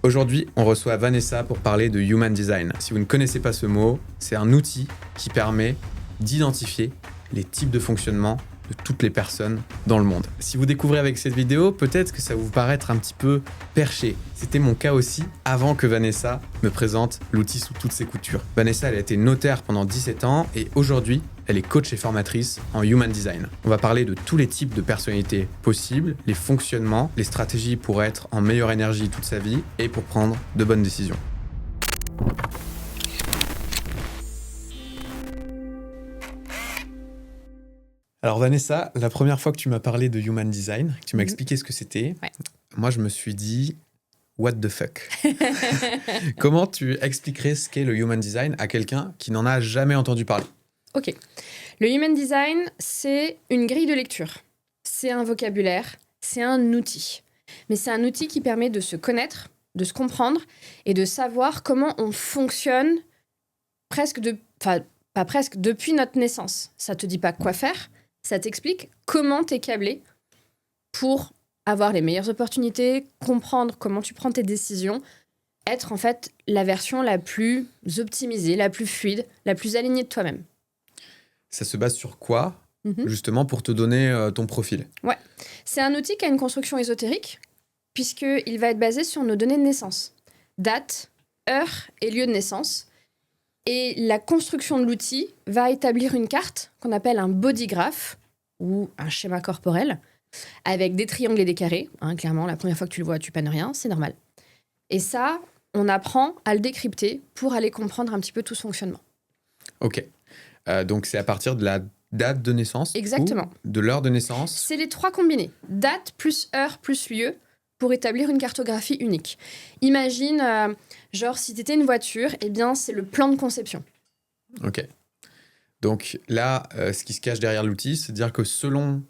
Aujourd'hui, on reçoit Vanessa pour parler de Human Design. Si vous ne connaissez pas ce mot, c'est un outil qui permet d'identifier les types de fonctionnement de toutes les personnes dans le monde. Si vous découvrez avec cette vidéo, peut-être que ça va vous paraître un petit peu perché. C'était mon cas aussi avant que Vanessa me présente l'outil sous toutes ses coutures. Vanessa, elle a été notaire pendant 17 ans et aujourd'hui, elle est coach et formatrice en Human Design. On va parler de tous les types de personnalités possibles, les fonctionnements, les stratégies pour être en meilleure énergie toute sa vie et pour prendre de bonnes décisions. Alors Vanessa, la première fois que tu m'as parlé de Human Design, que tu m'as expliqué ce que c'était, moi je me suis dit « what the fuck ?» Comment tu expliquerais ce qu'est le Human Design à quelqu'un qui n'en a jamais entendu parler? Ok. Le Human Design, c'est une grille de lecture. C'est un vocabulaire, c'est un outil. Mais c'est un outil qui permet de se connaître, de se comprendre et de savoir comment on fonctionne depuis notre naissance. Ça te dit pas quoi faire, ça t'explique comment t'es câblé pour avoir les meilleures opportunités, comprendre comment tu prends tes décisions, être en fait la version la plus optimisée, la plus fluide, la plus alignée de toi-même. Ça se base sur quoi, justement, pour te donner ton profil? Ouais. C'est un outil qui a une construction ésotérique, puisqu'il va être basé sur nos données de naissance. Date, heure et lieu de naissance. Et la construction de l'outil va établir une carte qu'on appelle un body graph, ou un schéma corporel, avec des triangles et des carrés. Clairement, la première fois que tu le vois, tu pannes rien, c'est normal. Et ça, on apprend à le décrypter pour aller comprendre un petit peu tout ce fonctionnement. Ok. Donc, c'est à partir de la date de naissance? Exactement. Ou de l'heure de naissance? C'est les trois combinés. Date plus heure plus lieu pour établir une cartographie unique. Imagine, si tu étais une voiture, eh bien, c'est le plan de conception. Ok. Donc là, ce qui se cache derrière l'outil, c'est de dire que selon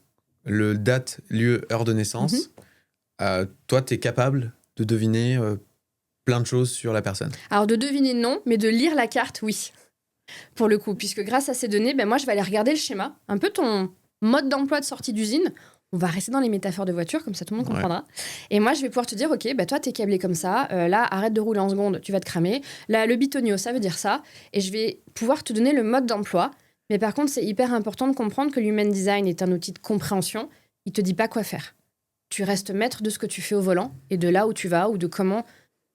le date, lieu, heure de naissance, toi, tu es capable de deviner plein de choses sur la personne. Alors, de deviner, non, mais de lire la carte, oui. Pour le coup, puisque grâce à ces données, moi, je vais aller regarder le schéma, un peu ton mode d'emploi de sortie d'usine. On va rester dans les métaphores de voiture, comme ça tout le monde comprendra. Ouais. Et moi, je vais pouvoir te dire, ok, toi, t'es câblé comme ça. Là, arrête de rouler en seconde, tu vas te cramer. Là, le bitonio, ça veut dire ça. Et je vais pouvoir te donner le mode d'emploi. Mais par contre, c'est hyper important de comprendre que l'Human Design est un outil de compréhension. Il te dit pas quoi faire. Tu restes maître de ce que tu fais au volant et de là où tu vas ou de comment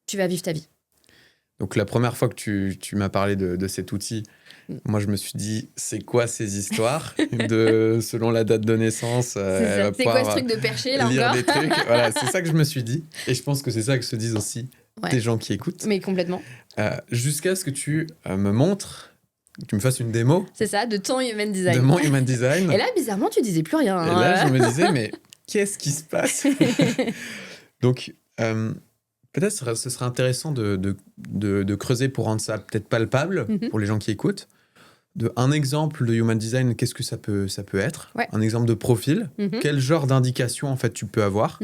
tu vas vivre ta vie. Donc, la première fois que tu m'as parlé de cet outil, moi, je me suis dit, c'est quoi ces histoires selon la date de naissance c'est quoi ce truc de perché, là, lire encore des trucs. Voilà, c'est ça que je me suis dit. Et je pense que c'est ça que se disent aussi des gens qui écoutent. Mais complètement. Jusqu'à ce que tu me montres, que tu me fasses une démo. C'est ça, de ton Human Design. De mon Human Design. Et là, bizarrement, tu disais plus rien. Et là, je me disais, mais qu'est-ce qui se passe? Donc... peut-être ce serait intéressant de creuser pour rendre ça peut-être palpable pour les gens qui écoutent. Un exemple de Human Design, qu'est-ce que ça peut être? Un exemple de profil. Quel genre d'indication en fait tu peux avoir?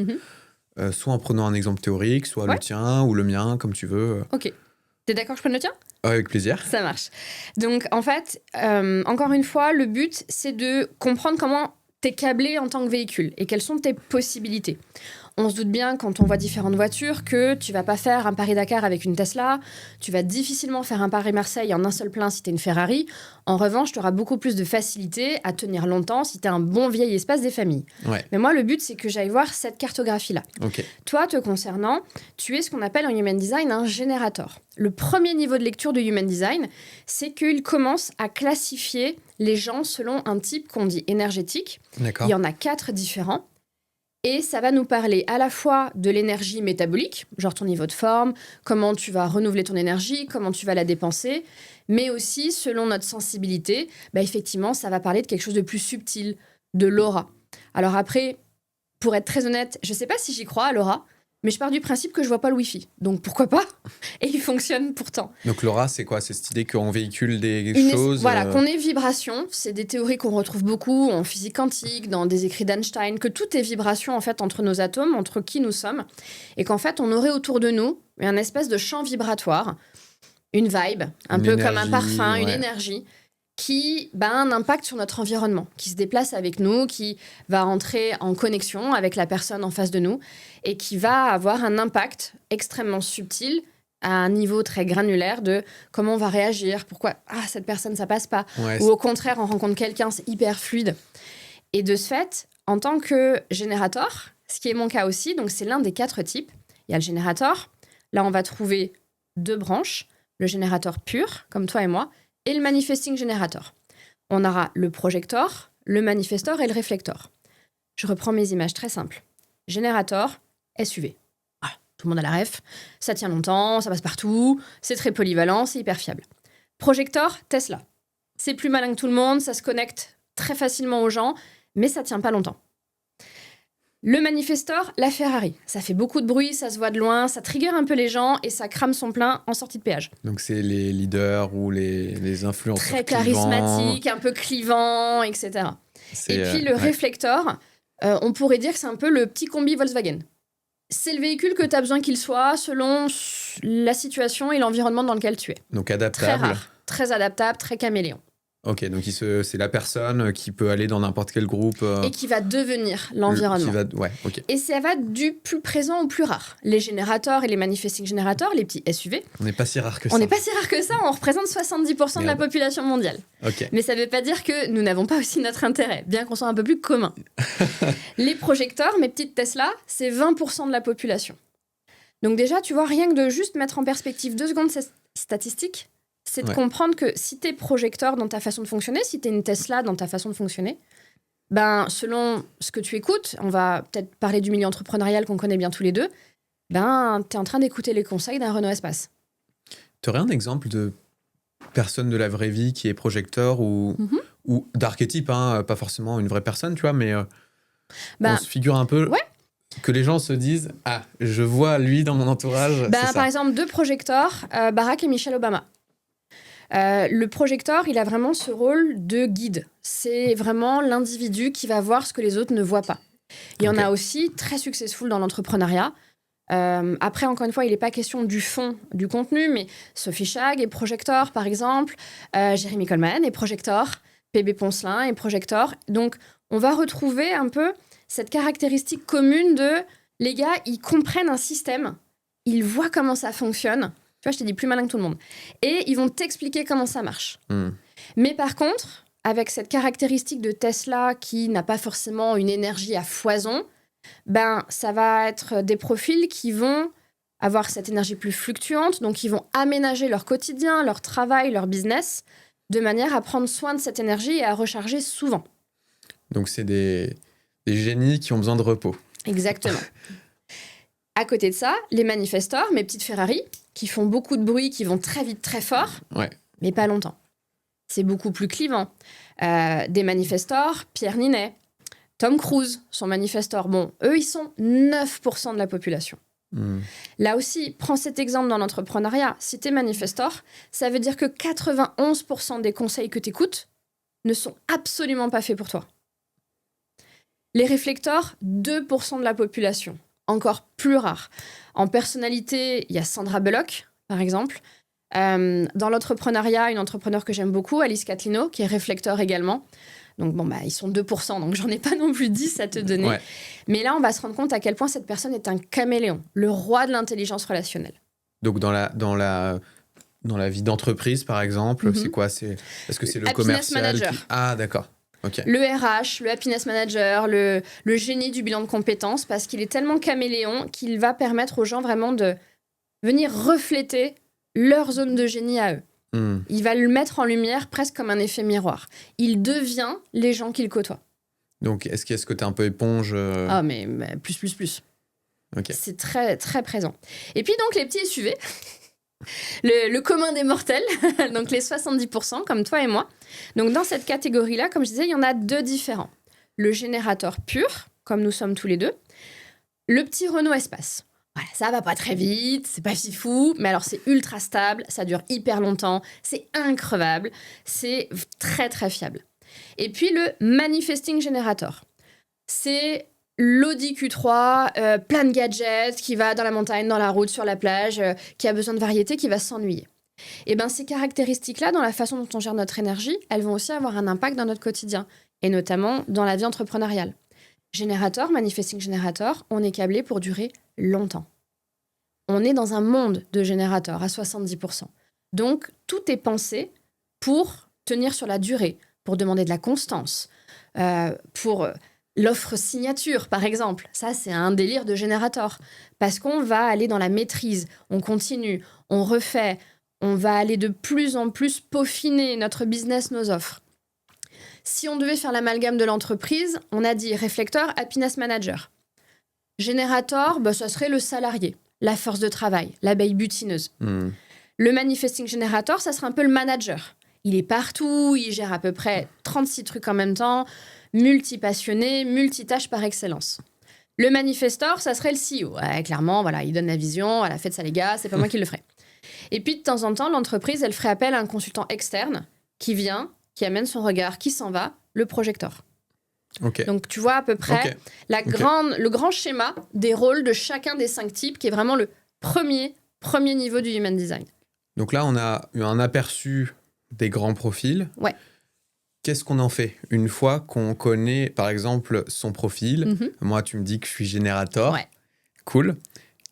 Soit en prenant un exemple théorique, soit le tien ou le mien, comme tu veux. Ok. T'es d'accord que je prenne le tien? Avec plaisir. Ça marche. Donc en fait, encore une fois, le but c'est de comprendre comment t'es câblé en tant que véhicule et quelles sont tes possibilités. On se doute bien, quand on voit différentes voitures, que tu vas pas faire un Paris-Dakar avec une Tesla, tu vas difficilement faire un Paris-Marseille en un seul plein si tu es une Ferrari. En revanche, tu auras beaucoup plus de facilité à tenir longtemps si tu es un bon vieil espace des familles. Ouais. Mais moi, le but, c'est que j'aille voir cette cartographie-là. Okay. Toi, te concernant, tu es ce qu'on appelle en Human Design un générateur. Le premier niveau de lecture de Human Design, c'est qu'il commence à classifier les gens selon un type qu'on dit énergétique. D'accord. Il y en a 4 différents. Et ça va nous parler à la fois de l'énergie métabolique, genre ton niveau de forme, comment tu vas renouveler ton énergie, comment tu vas la dépenser, mais aussi, selon notre sensibilité, effectivement, ça va parler de quelque chose de plus subtil, de l'aura. Alors après, pour être très honnête, je ne sais pas si j'y crois à l'aura, mais je pars du principe que je ne vois pas le Wi-Fi. Donc pourquoi pas? Et il fonctionne pourtant. Donc l'aura, c'est quoi? C'est cette idée qu'on véhicule des choses... Voilà, qu'on est vibration. C'est des théories qu'on retrouve beaucoup en physique quantique, dans des écrits d'Einstein, que tout est vibration en fait entre nos atomes, entre qui nous sommes, et qu'en fait on aurait autour de nous un espèce de champ vibratoire, une vibe, un peu comme un parfum, une énergie, qui a un impact sur notre environnement, qui se déplace avec nous, qui va entrer en connexion avec la personne en face de nous et qui va avoir un impact extrêmement subtil à un niveau très granulaire de comment on va réagir, pourquoi cette personne ça passe pas, Ouais, ou au contraire on rencontre quelqu'un, c'est hyper fluide. Et de ce fait, en tant que générateur, ce qui est mon cas aussi, donc c'est l'un des 4 types, il y a le générateur, là on va trouver 2 branches, le générateur pur, comme toi et moi, et le manifesting générateur. On aura le projecteur, le manifesteur et le réflecteur. Je reprends mes images très simples. Générateur, SUV. Voilà, tout le monde a la ref. Ça tient longtemps, ça passe partout, c'est très polyvalent, c'est hyper fiable. Projecteur, Tesla. C'est plus malin que tout le monde, ça se connecte très facilement aux gens, mais ça tient pas longtemps. Le manifesteur, la Ferrari. Ça fait beaucoup de bruit, ça se voit de loin, ça trigger un peu les gens et ça crame son plein en sortie de péage. donc c'est les leaders ou les influenceurs Très clivants. charismatique, un peu clivant, etc. C'est, Et puis le réflecteur, on pourrait dire que c'est un peu le petit combi Volkswagen. C'est le véhicule que tu as besoin qu'il soit selon la situation et l'environnement dans lequel tu es. donc Très adaptable. rare, très adaptable, très caméléon. Ok, donc c'est la personne qui peut aller dans n'importe quel groupe. Et qui va devenir l'environnement. Ouais, ok. Et ça va du plus présent au plus rare. Les générateurs et les manifesting générateurs, les petits SUV, On n'est pas si rare que ça. on n'est pas si rare que ça, on représente 70% de la Merde. population mondiale. Ok. Mais ça ne veut pas dire que nous n'avons pas aussi notre intérêt, bien qu'on soit un peu plus commun. Les projecteurs, mes petites Tesla, c'est 20% de la population. Donc déjà, tu vois, rien que de juste mettre en perspective 2 secondes ces statistiques, c'est de comprendre que si tu es projecteur dans ta façon de fonctionner, si tu es une Tesla dans ta façon de fonctionner, selon ce que tu écoutes, on va peut-être parler du milieu entrepreneurial qu'on connaît bien tous les deux, tu es en train d'écouter les conseils d'un Renault Espace. Tu aurais un exemple de personne de la vraie vie qui est projecteur ou d'archétype, hein, pas forcément une vraie personne, tu vois, mais on se figure un peu que les gens se disent « Ah, je vois lui dans mon entourage. » Par exemple, 2 projecteurs, Barack et Michelle Obama. Le projecteur, il a vraiment ce rôle de guide. C'est vraiment l'individu qui va voir ce que les autres ne voient pas. Il y en a aussi très successful dans l'entrepreneuriat. Après, encore une fois, il n'est pas question du fond, du contenu, mais Sophie Chag est projecteur, par exemple. Jérémy Coleman est projecteur. PB Poncelin est projecteur. Donc, on va retrouver un peu cette caractéristique commune de les gars, ils comprennent un système, ils voient comment ça fonctionne. Tu vois, je t'ai dit plus malin que tout le monde. Et ils vont t'expliquer comment ça marche. Mais par contre, avec cette caractéristique de Tesla qui n'a pas forcément une énergie à foison, ça va être des profils qui vont avoir cette énergie plus fluctuante, donc ils vont aménager leur quotidien, leur travail, leur business, de manière à prendre soin de cette énergie et à recharger souvent. Donc c'est des génies qui ont besoin de repos. Exactement. À côté de ça, les manifesteurs, mes petites Ferrari, qui font beaucoup de bruit, qui vont très vite, très fort, mais pas longtemps. C'est beaucoup plus clivant. Des manifesteurs, Pierre Ninet, Tom Cruise, son manifesteur. Bon, eux, ils sont 9% de la population. Là aussi, prends cet exemple dans l'entrepreneuriat. Si t'es manifesteur, ça veut dire que 91% des conseils que t'écoutes ne sont absolument pas faits pour toi. Les réflecteurs, 2% de la population. Encore plus rare. En personnalité, il y a Sandra Bullock, par exemple. Dans l'entrepreneuriat, une entrepreneure que j'aime beaucoup, Alice Catlino, qui est réflecteur également. Donc, ils sont 2%, donc j'en ai pas non plus 10 à te donner. Ouais. Mais là, on va se rendre compte à quel point cette personne est un caméléon, le roi de l'intelligence relationnelle. Donc, dans la vie d'entreprise, par exemple, c'est quoi? Est-ce que c'est le Happiness commercial manager. Ah, d'accord. Okay. Le RH, le happiness manager, le génie du bilan de compétences, parce qu'il est tellement caméléon qu'il va permettre aux gens vraiment de venir refléter leur zone de génie à eux. Il va le mettre en lumière presque comme un effet miroir. Il devient les gens qu'il côtoie. Donc, est-ce que tu es un peu éponge Ah, mais plus. Okay. C'est très, très présent. Et puis donc, les petits SUV, le commun des mortels, donc les 70%, comme toi et moi. Donc, dans cette catégorie-là, comme je disais, il y en a 2 différents. Le générateur pur, comme nous sommes tous les deux, le petit Renault Espace. Voilà, ça va pas très vite, c'est pas si fou, mais alors c'est ultra stable, ça dure hyper longtemps, c'est increvable, c'est très très fiable. Et puis le Manifesting Generator, c'est l'Audi Q3, plein de gadgets, qui va dans la montagne, dans la route, sur la plage, qui a besoin de variété, qui va s'ennuyer. Et bien, ces caractéristiques-là, dans la façon dont on gère notre énergie, elles vont aussi avoir un impact dans notre quotidien, et notamment dans la vie entrepreneuriale. Générateur, manifesting générateur, on est câblé pour durer longtemps. On est dans un monde de générateurs à 70%. Donc, tout est pensé pour tenir sur la durée, pour demander de la constance, pour l'offre signature, par exemple. Ça, c'est un délire de générateur. Parce qu'on va aller dans la maîtrise, on continue, on refait, on va aller de plus en plus peaufiner notre business, nos offres. Si on devait faire l'amalgame de l'entreprise, on a dit réflecteur, happiness manager. Générateur, ça serait le salarié, la force de travail, l'abeille butineuse. Le manifesting générateur, ça serait un peu le manager. Il est partout, il gère à peu près 36 trucs en même temps, multipassionné, multitâche par excellence. Le manifestor, ça serait le CEO. Ouais, clairement, voilà, il donne la vision, voilà, faites ça les gars, c'est pas moi qui le ferai. Et puis de temps en temps, l'entreprise, elle ferait appel à un consultant externe qui vient, qui amène son regard, qui s'en va, le projecteur. Okay. Donc tu vois à peu près le grand schéma des rôles de chacun des 5 types, qui est vraiment le premier niveau du Human Design. Donc là, on a eu un aperçu des grands profils. Ouais. Qu'est-ce qu'on en fait une fois qu'on connaît, par exemple, son profil? Moi, tu me dis que je suis générateur. Ouais. Cool.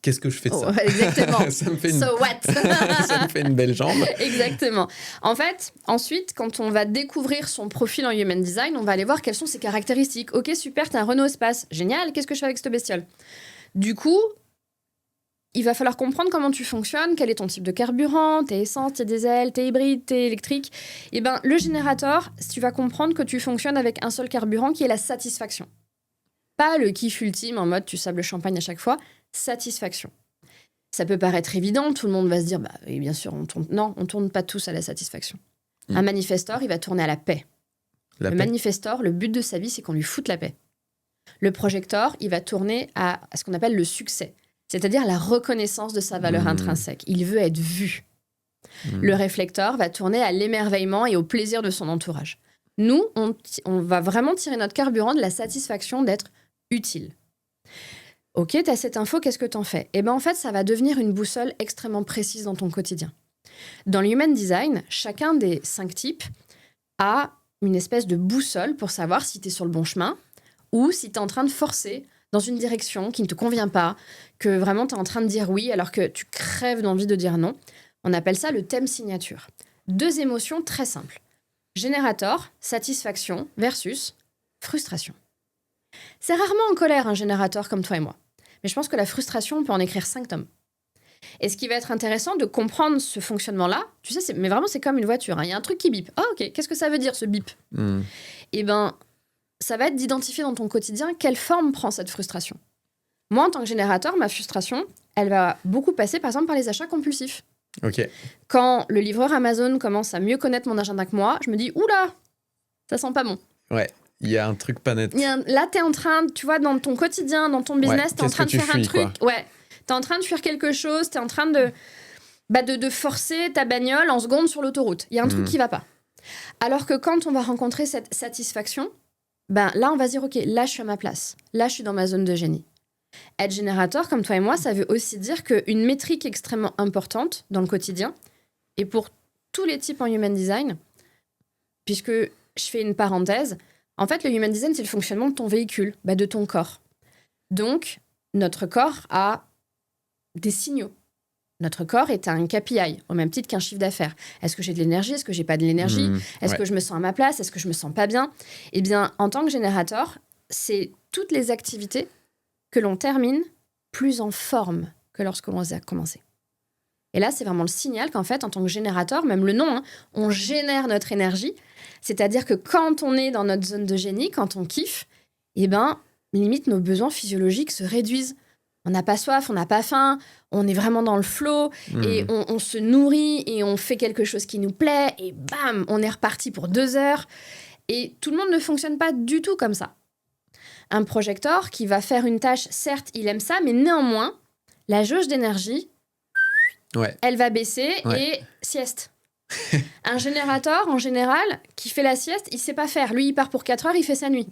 Qu'est-ce que je fais de ça? Exactement. Ça me fait So what? Ça me fait une belle jambe. Exactement. En fait, ensuite, quand on va découvrir son profil en Human Design, on va aller voir quelles sont ses caractéristiques. Ok, super, t'as un Renault Espace. Génial, qu'est-ce que je fais avec cette bestiole? Du coup, il va falloir comprendre comment tu fonctionnes, quel est ton type de carburant, t'es essence, t'es diesel, t'es hybride, t'es électrique. Et ben, le générateur, tu vas comprendre que tu fonctionnes avec un seul carburant qui est la satisfaction. Pas le kiff ultime en mode tu sables le champagne à chaque fois, satisfaction. Ça peut paraître évident, tout le monde va se dire, oui, bien sûr, on tourne pas tous à la satisfaction. Un manifestor, il va tourner à la paix. Manifestor, le but de sa vie, c'est qu'on lui foute la paix. Le projecteur, il va tourner à ce qu'on appelle le succès, c'est-à-dire la reconnaissance de sa valeur intrinsèque. Il veut être vu. Le réflecteur va tourner à l'émerveillement et au plaisir de son entourage. Nous, on va vraiment tirer notre carburant de la satisfaction d'être utile. Ok, tu as cette info, qu'est-ce que tu en fais? Eh bien, en fait, ça va devenir une boussole extrêmement précise dans ton quotidien. Dans le Human Design, chacun des 5 types a une espèce de boussole pour savoir si tu es sur le bon chemin ou si tu es en train de forcer dans une direction qui ne te convient pas, que vraiment tu es en train de dire oui alors que tu crèves d'envie de dire non. On appelle ça le thème signature. 2 émotions très simples. Générateur, satisfaction versus frustration. C'est rarement en colère un générateur comme toi et moi. Mais je pense que la frustration, on peut en écrire 5 tomes. Et ce qui va être intéressant de comprendre ce fonctionnement-là, tu sais, mais vraiment c'est comme une voiture. Il y a un truc qui bip. Ah ok, qu'est-ce que ça veut dire ce bip? Eh ben, ça va être d'identifier dans ton quotidien quelle forme prend cette frustration. Moi, en tant que générateur, ma frustration, elle va beaucoup passer par exemple par les achats compulsifs. Okay. Quand le livreur Amazon commence à mieux connaître mon agenda que moi, je me dis, oula, ça sent pas bon. Ouais, il y a un truc pas net. Là, t'es en train, tu vois, dans ton quotidien, dans ton business, t'es en train de faire un truc. Ouais, t'es en train de faire quelque chose, t'es en train de forcer ta bagnole en seconde sur l'autoroute. Il y a un truc qui va pas. Alors que quand on va rencontrer cette satisfaction, là, on va se dire, ok, là, je suis à ma place. Là, je suis dans ma zone de génie. Être générateur, comme toi et moi, ça veut aussi dire qu'une métrique extrêmement importante dans le quotidien, et pour tous les types en Human Design, puisque je fais une parenthèse, en fait, le Human Design, c'est le fonctionnement de ton véhicule, de ton corps. Donc, notre corps a des signaux. Notre corps est un KPI, au même titre qu'un chiffre d'affaires. Est-ce que j'ai de l'énergie? Est-ce que j'ai pas de l'énergie? Est-ce que je me sens à ma place? Est-ce que je me sens pas bien? Eh bien, en tant que générateur, c'est toutes les activités que l'on termine plus en forme que lorsque l'on a commencé. Et là, c'est vraiment le signal qu'en fait, en tant que générateur, même le nom, on génère notre énergie. C'est-à-dire que quand on est dans notre zone de génie, quand on kiffe, limite, nos besoins physiologiques se réduisent. On n'a pas soif, on n'a pas faim, on est vraiment dans le flow, et on se nourrit, et on fait quelque chose qui nous plaît, et bam, on est reparti pour 2 heures. Et tout le monde ne fonctionne pas du tout comme ça. Un projecteur qui va faire une tâche, certes, il aime ça, mais néanmoins, la jauge d'énergie, elle va baisser et sieste. Un générateur, en général, qui fait la sieste, il sait pas faire. Lui, il part pour 4 heures, il fait sa nuit.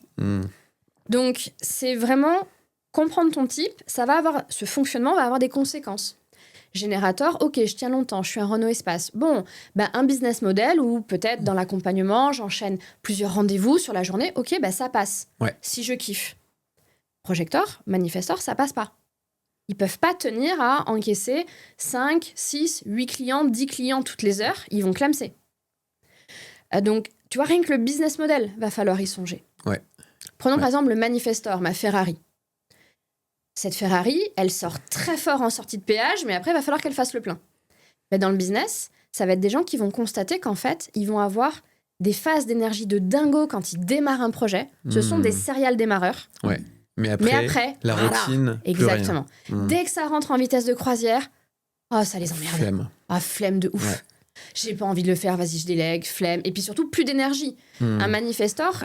Donc, c'est vraiment comprendre ton type. Ce fonctionnement va avoir des conséquences. Générateur, ok, je tiens longtemps, je suis un Renault Espace. Bon, un business model ou peut-être dans l'accompagnement, j'enchaîne plusieurs rendez-vous sur la journée, ok, ça passe. Ouais. Si je kiffe. Projecteur, manifestor, ça passe pas. Ils peuvent pas tenir à encaisser 5, 6, 8 clients, 10 clients toutes les heures, ils vont clamser. Donc, tu vois, rien que le business model, va falloir y songer. Ouais. Prenons par exemple le manifestor, ma Ferrari. Cette Ferrari, elle sort très fort en sortie de péage, mais après, il va falloir qu'elle fasse le plein. Dans le business, ça va être des gens qui vont constater qu'en fait, ils vont avoir des phases d'énergie de dingo quand ils démarrent un projet. Ce sont des serial démarreurs. Ouais. Mais après la routine, exactement. Dès que ça rentre en vitesse de croisière, ça les emmerde. Flemme. Flemme de ouf. Ouais. J'ai pas envie de le faire, vas-y, je délègue, flemme. Et puis surtout, plus d'énergie. Un manifestor,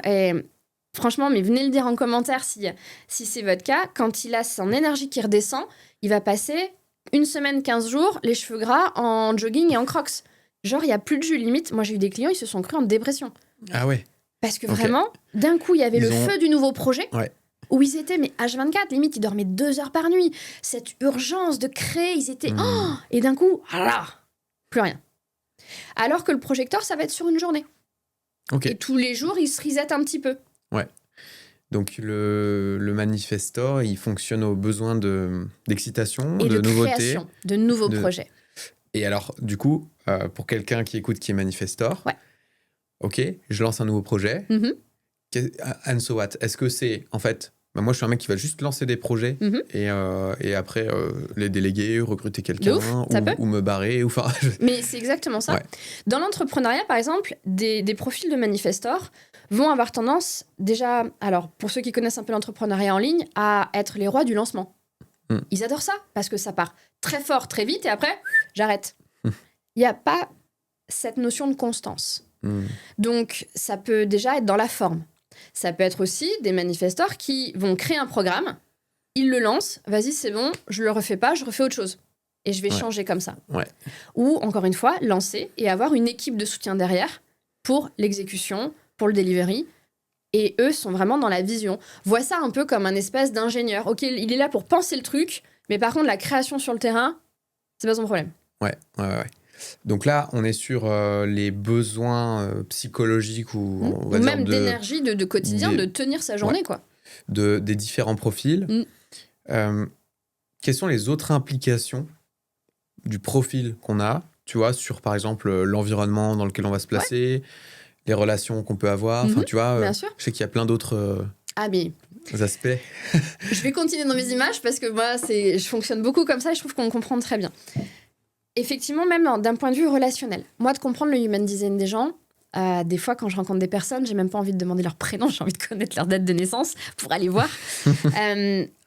franchement, mais venez le dire en commentaire si c'est votre cas, quand il a son énergie qui redescend, il va passer 1 semaine, 15 jours, les cheveux gras, en jogging et en crocs. Genre, il n'y a plus de jus, limite. Moi, j'ai eu des clients, ils se sont crus en dépression. Ah ouais. Parce que vraiment, d'un coup, il y avait feu du nouveau projet. Ouais. Où ils étaient, mais H24, limite, ils dormaient 2 heures par nuit. Cette urgence de créer, ils étaient... et d'un coup, plus rien. Alors que le projecteur, ça va être sur une journée. Okay. Et tous les jours, il se reset un petit peu. Ouais. Donc, le manifestor, il fonctionne aux besoins d'excitation, et de nouveauté. Création, de nouveaux projets. Et alors, du coup, pour quelqu'un qui écoute, qui est manifestor, ok, je lance un nouveau projet. And so what? Est-ce que c'est, en fait... moi, je suis un mec qui va juste lancer des projets et après les déléguer, recruter quelqu'un ou me barrer. Mais c'est exactement ça. Ouais. Dans l'entrepreneuriat, par exemple, des profils de manifestors vont avoir tendance, déjà, alors pour ceux qui connaissent un peu l'entrepreneuriat en ligne, à être les rois du lancement. Ils adorent ça parce que ça part très fort, très vite et après, j'arrête. Il n'y a pas cette notion de constance. Donc, ça peut déjà être dans la forme. Ça peut être aussi des manifestors qui vont créer un programme, ils le lancent, vas-y, c'est bon, je le refais pas, je refais autre chose. Et je vais changer comme ça. Ouais. Ou, encore une fois, lancer et avoir une équipe de soutien derrière pour l'exécution, pour le delivery. Et eux sont vraiment dans la vision. Vois ça un peu comme un espèce d'ingénieur. Ok, il est là pour penser le truc, mais par contre, la création sur le terrain, c'est pas son problème. Ouais. Donc là, on est sur les besoins psychologiques ou on va même dire d'énergie de quotidien, de tenir sa journée, quoi. Des différents profils. Quelles sont les autres implications du profil qu'on a, tu vois, sur par exemple l'environnement dans lequel on va se placer, les relations qu'on peut avoir. Enfin, tu vois, bien sûr. Je sais qu'il y a plein d'autres aspects. Je vais continuer dans mes images parce que moi, je fonctionne beaucoup comme ça et je trouve qu'on comprend très bien. Effectivement, même d'un point de vue relationnel. Moi, de comprendre le human design des gens, des fois, quand je rencontre des personnes, j'ai même pas envie de demander leur prénom, j'ai envie de connaître leur date de naissance pour aller voir.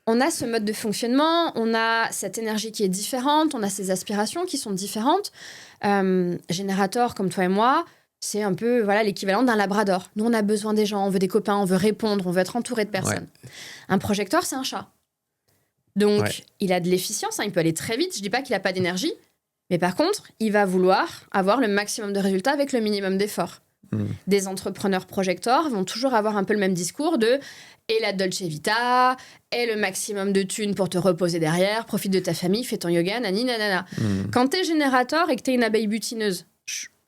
On a ce mode de fonctionnement, on a cette énergie qui est différente, on a ces aspirations qui sont différentes. Générateur, comme toi et moi, c'est un peu l'équivalent d'un labrador. Nous, on a besoin des gens, on veut des copains, on veut répondre, on veut être entouré de personnes. Ouais. Un projecteur, c'est un chat. Donc, il a de l'efficience, il peut aller très vite. Je dis pas qu'il a pas d'énergie, mais par contre, il va vouloir avoir le maximum de résultats avec le minimum d'efforts. Des entrepreneurs projecteurs vont toujours avoir un peu le même discours de « et la Dolce Vita, et le maximum de thunes pour te reposer derrière, profite de ta famille, fais ton yoga, nani nanana ». Quand t'es générateur et que t'es une abeille butineuse,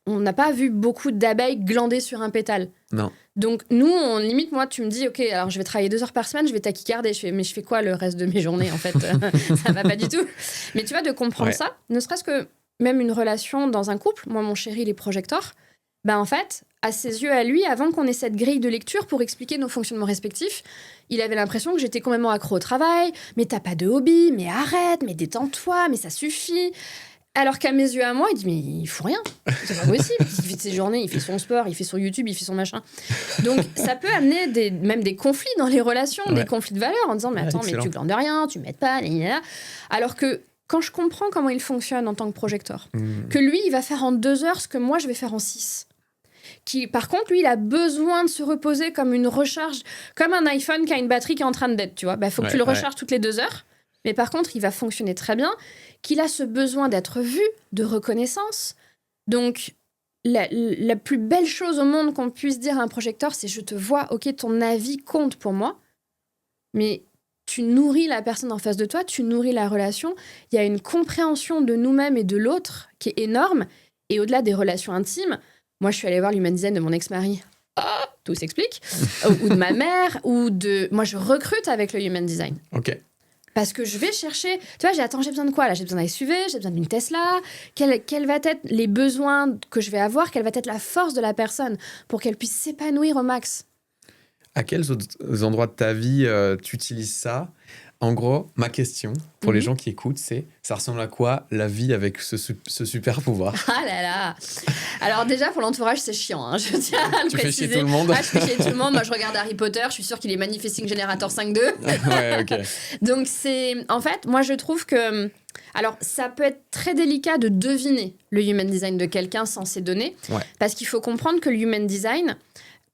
on n'a pas vu beaucoup d'abeilles glander sur un pétale. Non. Donc, nous, on limite, moi, tu me dis, OK, alors je vais travailler 2 heures par semaine, je vais taquicarder. Mais je fais quoi le reste de mes journées, en fait? Ça va pas du tout. Mais tu vois, de comprendre ça, ne serait-ce que même une relation dans un couple, moi, mon chéri, il est projecteur, en fait, à ses yeux, à lui, avant qu'on ait cette grille de lecture pour expliquer nos fonctionnements respectifs, il avait l'impression que j'étais complètement accro au travail. Mais t'as pas de hobby, mais arrête, mais détends-toi, mais ça suffit. Alors qu'à mes yeux à moi, il dit, mais il faut rien. C'est pas possible. Il fait ses journées, il fait son sport, il fait son YouTube, il fait son machin. Donc, ça peut amener même des conflits dans les relations, des conflits de valeurs, en disant, mais attends, mais tu glandes rien, tu m'aides pas, alors que quand je comprends comment il fonctionne en tant que projecteur, que lui, il va faire en 2 heures ce que moi, je vais faire en 6. Par contre, lui, il a besoin de se reposer comme une recharge, comme un iPhone qui a une batterie qui est en train de dead, tu vois. Faut que tu le recharges toutes les 2 heures. Mais par contre, il va fonctionner très bien, qu'il a ce besoin d'être vu, de reconnaissance. Donc, la plus belle chose au monde qu'on puisse dire à un projecteur, c'est « je te vois, ok, ton avis compte pour moi, mais tu nourris la personne en face de toi, tu nourris la relation. Il y a une compréhension de nous-mêmes et de l'autre qui est énorme. Et au-delà des relations intimes, moi, je suis allée voir l'human design de mon ex-mari. Tout s'explique. Ou de ma mère, Moi, je recrute avec le human design. Ok. Parce que je vais chercher... Tu vois, j'ai besoin de quoi là? J'ai besoin d'un SUV, j'ai besoin d'une Tesla. Quels vont être les besoins que je vais avoir? Quelle va être la force de la personne pour qu'elle puisse s'épanouir au max? À quels autres endroits de ta vie tu utilises ça? En gros, ma question pour les gens qui écoutent, c'est ça ressemble à quoi la vie avec ce super pouvoir? Ah là là! Alors déjà, pour l'entourage, c'est chiant. Hein, je tiens à le Tu préciser. fais chier tout le monde? Ah, je fais chier tout le monde. Moi, je regarde Harry Potter. Je suis sûre qu'il est Manifesting Generator 5.2. Ouais, ok. Donc, en fait, moi, je trouve que... Alors, ça peut être très délicat de deviner le human design de quelqu'un sans ces données. Ouais. Parce qu'il faut comprendre que le human design,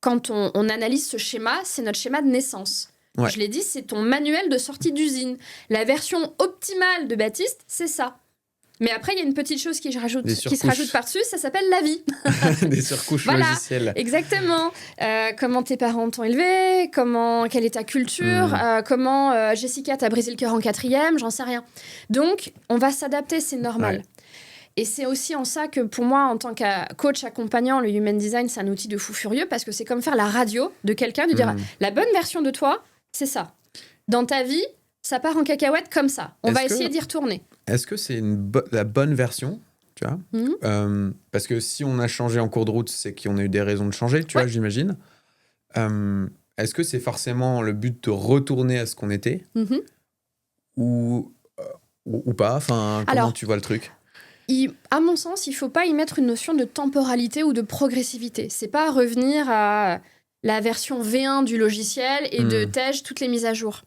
quand on analyse ce schéma, c'est notre schéma de naissance. Ouais. Je l'ai dit, c'est ton manuel de sortie d'usine. La version optimale de Baptiste, c'est ça. Mais après, il y a une petite chose qui se rajoute par-dessus, ça s'appelle la vie. Des surcouches voilà, logicielles. Exactement. Comment tes parents t'ont élevé, quelle est ta culture, comment Jessica t'a brisé le cœur en 4e, j'en sais rien. Donc, on va s'adapter, c'est normal. Ouais. Et c'est aussi en ça que pour moi, en tant que coach accompagnant, le human design, c'est un outil de fou furieux parce que c'est comme faire la radio de quelqu'un, de dire la bonne version de toi, c'est ça. Dans ta vie, ça part en cacahuète comme ça. On va essayer d'y retourner. Est-ce que c'est la bonne version, tu vois parce que si on a changé en cours de route, c'est qu'on a eu des raisons de changer, tu vois, j'imagine. Est-ce que c'est forcément le but de retourner à ce qu'on était ou pas? Enfin, comment tu vois le truc? À mon sens, il ne faut pas y mettre une notion de temporalité ou de progressivité. C'est pas revenir à la version V1 du logiciel et de tège toutes les mises à jour.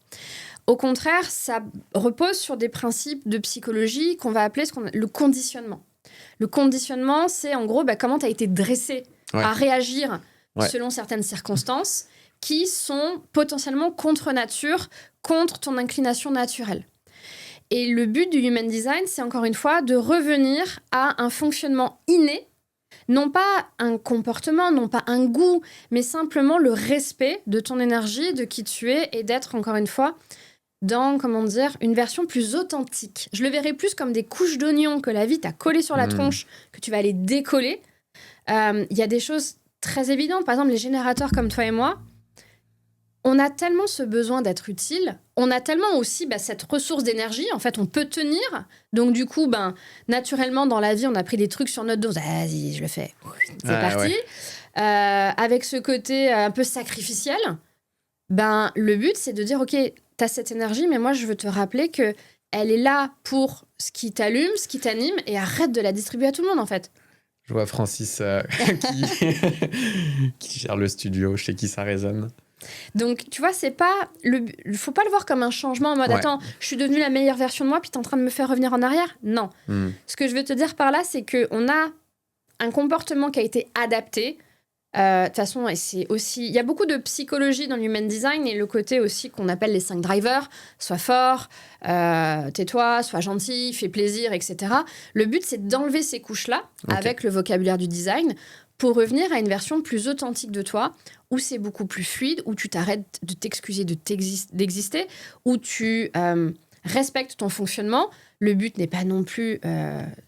Au contraire, ça repose sur des principes de psychologie qu'on va appeler le conditionnement. Le conditionnement, c'est en gros comment tu as été dressé à réagir selon certaines circonstances qui sont potentiellement contre nature, contre ton inclination naturelle. Et le but du human design, c'est encore une fois de revenir à un fonctionnement inné, non pas un comportement, non pas un goût, mais simplement le respect de ton énergie, de qui tu es, et d'être encore une fois dans, une version plus authentique. Je le verrais plus comme des couches d'oignons que la vie t'a collé sur la tronche, que tu vas aller décoller. Il y a des choses très évidentes. Par exemple, les générateurs comme toi et moi, on a tellement ce besoin d'être utile, on a tellement aussi cette ressource d'énergie, en fait, on peut tenir. Donc du coup, naturellement, dans la vie, on a pris des trucs sur notre dos. Vas-y, je le fais. C'est parti. Ouais. Avec ce côté un peu sacrificiel, le but, c'est de dire, OK, t'as cette énergie, mais moi, je veux te rappeler que elle est là pour ce qui t'allume, ce qui t'anime, et arrête de la distribuer à tout le monde, en fait. Je vois Francis qui gère le studio, chez qui ça résonne. Donc, tu vois, il faut pas le voir comme un changement en mode attends, je suis devenue la meilleure version de moi, puis t'es en train de me faire revenir en arrière. Non. Ce que je veux te dire par là, c'est qu'on a un comportement qui a été adapté. De toute façon, et c'est aussi... Il y a beaucoup de psychologie dans l'human design et le côté aussi qu'on appelle les 5 drivers. Sois fort, tais-toi, sois gentil, fais plaisir, etc. Le but, c'est d'enlever ces couches-là avec le vocabulaire du design pour revenir à une version plus authentique de toi, où c'est beaucoup plus fluide, où tu t'arrêtes de t'excuser d'exister, où tu respectes ton fonctionnement. Le but n'est pas non plus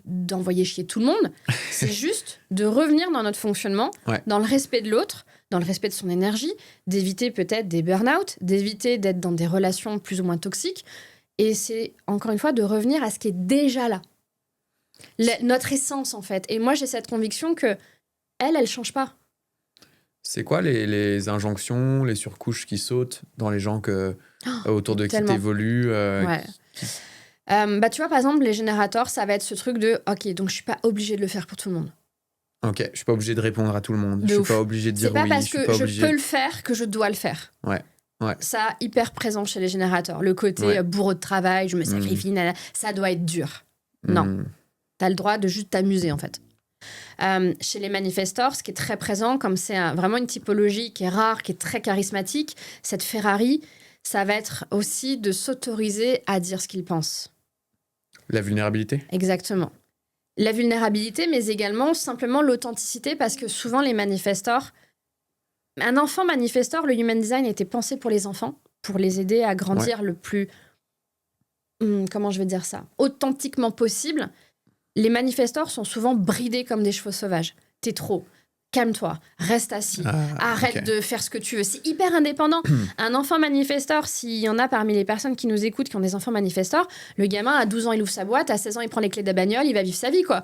d'envoyer chier tout le monde, c'est juste de revenir dans notre fonctionnement, dans le respect de l'autre, dans le respect de son énergie, d'éviter peut-être des burn-out, d'éviter d'être dans des relations plus ou moins toxiques. Et c'est, encore une fois, de revenir à ce qui est déjà là. Notre essence, en fait. Et moi, j'ai cette conviction que elle change pas. C'est quoi les injonctions, les surcouches qui sautent dans les gens autour de qui t'évolues tu vois, par exemple, les générateurs, ça va être ce truc de OK, donc je suis pas obligée de le faire pour tout le monde. OK, je suis pas obligée de répondre à tout le monde. Je suis pas obligée de dire oui. C'est pas parce que je peux le faire que je dois le faire. Ouais. Ça, hyper présent chez les générateurs. Le côté bourreau de travail, je me sacrifie, ça doit être dur. Non. T'as le droit de juste t'amuser, en fait. Chez les manifestors, ce qui est très présent, comme c'est vraiment une typologie qui est rare, qui est très charismatique, cette Ferrari, ça va être aussi de s'autoriser à dire ce qu'il pense. La vulnérabilité ? Exactement. La vulnérabilité, mais également simplement l'authenticité, parce que souvent les manifestors, un enfant manifestor, le human design était pensé pour les enfants. pour les aider à grandir le plus, comment je vais dire ça, authentiquement possible. Les manifestors sont souvent bridés comme des chevaux sauvages. T'es trop. Calme-toi, reste assis, arrête de faire ce que tu veux. C'est hyper indépendant. Un enfant manifestor, s'il y en a parmi les personnes qui nous écoutent qui ont des enfants manifestors, le gamin, à 12 ans, il ouvre sa boîte, à 16 ans, il prend les clés de la bagnole, il va vivre sa vie, quoi.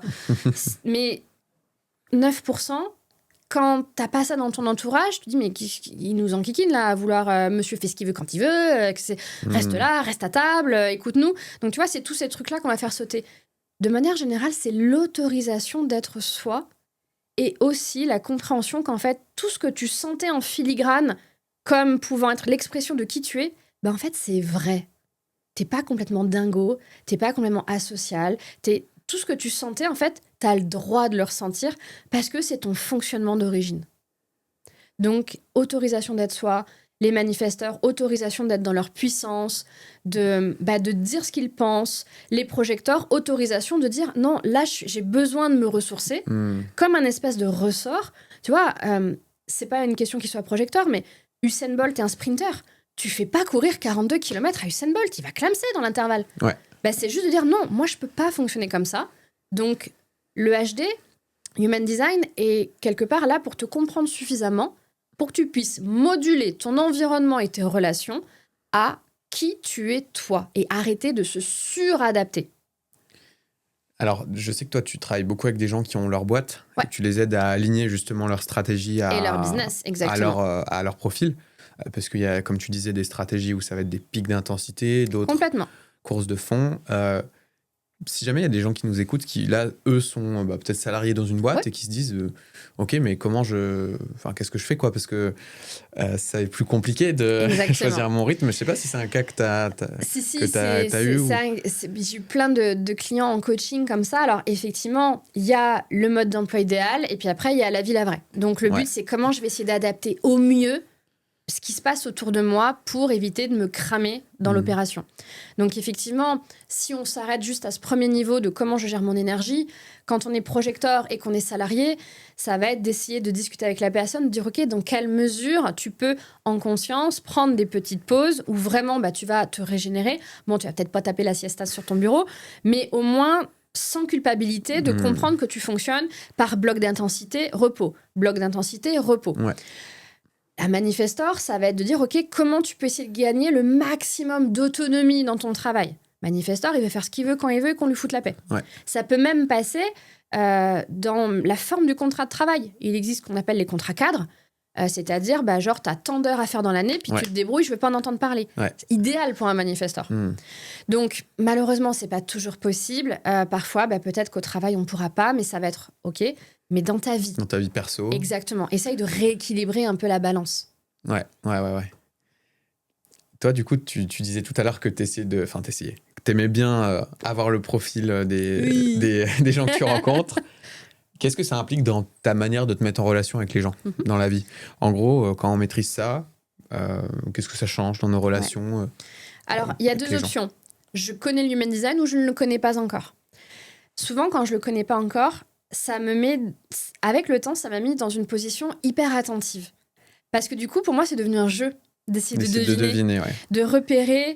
Mais 9%, quand t'as pas ça dans ton entourage, tu te dis, mais il nous enquiquine, là, à vouloir monsieur fait ce qu'il veut quand il veut, reste là, reste à table, écoute-nous. Donc, tu vois, c'est tous ces trucs-là qu'on va faire sauter. De manière générale, c'est l'autorisation d'être soi. Et aussi la compréhension qu'en fait, tout ce que tu sentais en filigrane comme pouvant être l'expression de qui tu es, ben en fait, c'est vrai. T'es pas complètement dingo, t'es pas complètement asocial. Tout ce que tu sentais, en fait, t'as le droit de le ressentir parce que c'est ton fonctionnement d'origine. Donc, autorisation d'être soi, les manifesteurs, autorisation d'être dans leur puissance, de dire ce qu'ils pensent. Les projecteurs, autorisation de dire non, là, j'ai besoin de me ressourcer, comme un espèce de ressort. Tu vois, c'est pas une question qui soit projecteur, mais Usain Bolt est un sprinter. Tu fais pas courir 42 km à Usain Bolt, il va clamser dans l'intervalle. Ouais. C'est juste de dire non, moi, je peux pas fonctionner comme ça. Donc, le HD, Human Design, est quelque part là pour te comprendre suffisamment pour que tu puisses moduler ton environnement et tes relations à qui tu es toi et arrêter de se suradapter. Alors, je sais que toi, tu travailles beaucoup avec des gens qui ont leur boîte Ouais. et tu les aides à aligner justement leur stratégie Et leur business, exactement. à leur profil. Parce qu'il y a, comme tu disais, des stratégies où ça va être des pics d'intensité, d'autres Complètement. courses de fond. Si jamais il y a des gens qui nous écoutent qui, là, eux, sont peut-être salariés dans une boîte et qui se disent OK, mais qu'est-ce que je fais, quoi? Parce que c'est plus compliqué de choisir mon rythme. Je sais pas si c'est un cas que t'as eu. J'ai eu plein de clients en coaching comme ça. Alors, effectivement, il y a le mode d'emploi idéal et puis après, il y a la vie, la vraie. Donc, le but, c'est comment je vais essayer d'adapter au mieux ce qui se passe autour de moi pour éviter de me cramer dans l'opération. Donc effectivement, si on s'arrête juste à ce premier niveau de comment je gère mon énergie, quand on est projecteur et qu'on est salarié, ça va être d'essayer de discuter avec la personne, de dire ok, dans quelle mesure tu peux en conscience prendre des petites pauses où vraiment tu vas te régénérer. Bon, tu vas peut-être pas taper la siesta sur ton bureau, mais au moins sans culpabilité de comprendre que tu fonctionnes par bloc d'intensité, repos. Bloc d'intensité, repos. Ouais. Un manifestor, ça va être de dire, OK, comment tu peux essayer de gagner le maximum d'autonomie dans ton travail. Manifestor, il veut faire ce qu'il veut quand il veut et qu'on lui foute la paix. Ouais. Ça peut même passer dans la forme du contrat de travail. Il existe ce qu'on appelle les contrats cadres, c'est-à-dire, genre, tu as tant d'heures à faire dans l'année, puis tu te débrouilles, je veux pas en entendre parler. Ouais. C'est idéal pour un manifestor. Donc, malheureusement, c'est pas toujours possible. Parfois, peut-être qu'au travail, on pourra pas, mais ça va être OK. Mais dans ta vie. Dans ta vie perso. Exactement. Essaye de rééquilibrer un peu la balance. Ouais. Toi, du coup, tu disais tout à l'heure que t'aimais bien avoir le profil des gens que tu rencontres. Qu'est-ce que ça implique dans ta manière de te mettre en relation avec les gens dans la vie? En gros, quand on maîtrise ça, qu'est-ce que ça change dans nos relations? Alors, il y a deux options. Je connais le Human Design ou je ne le connais pas encore. Souvent, quand je ne le connais pas encore, avec le temps, ça m'a mis dans une position hyper attentive. Parce que du coup, pour moi, c'est devenu un jeu d'essayer de deviner, de repérer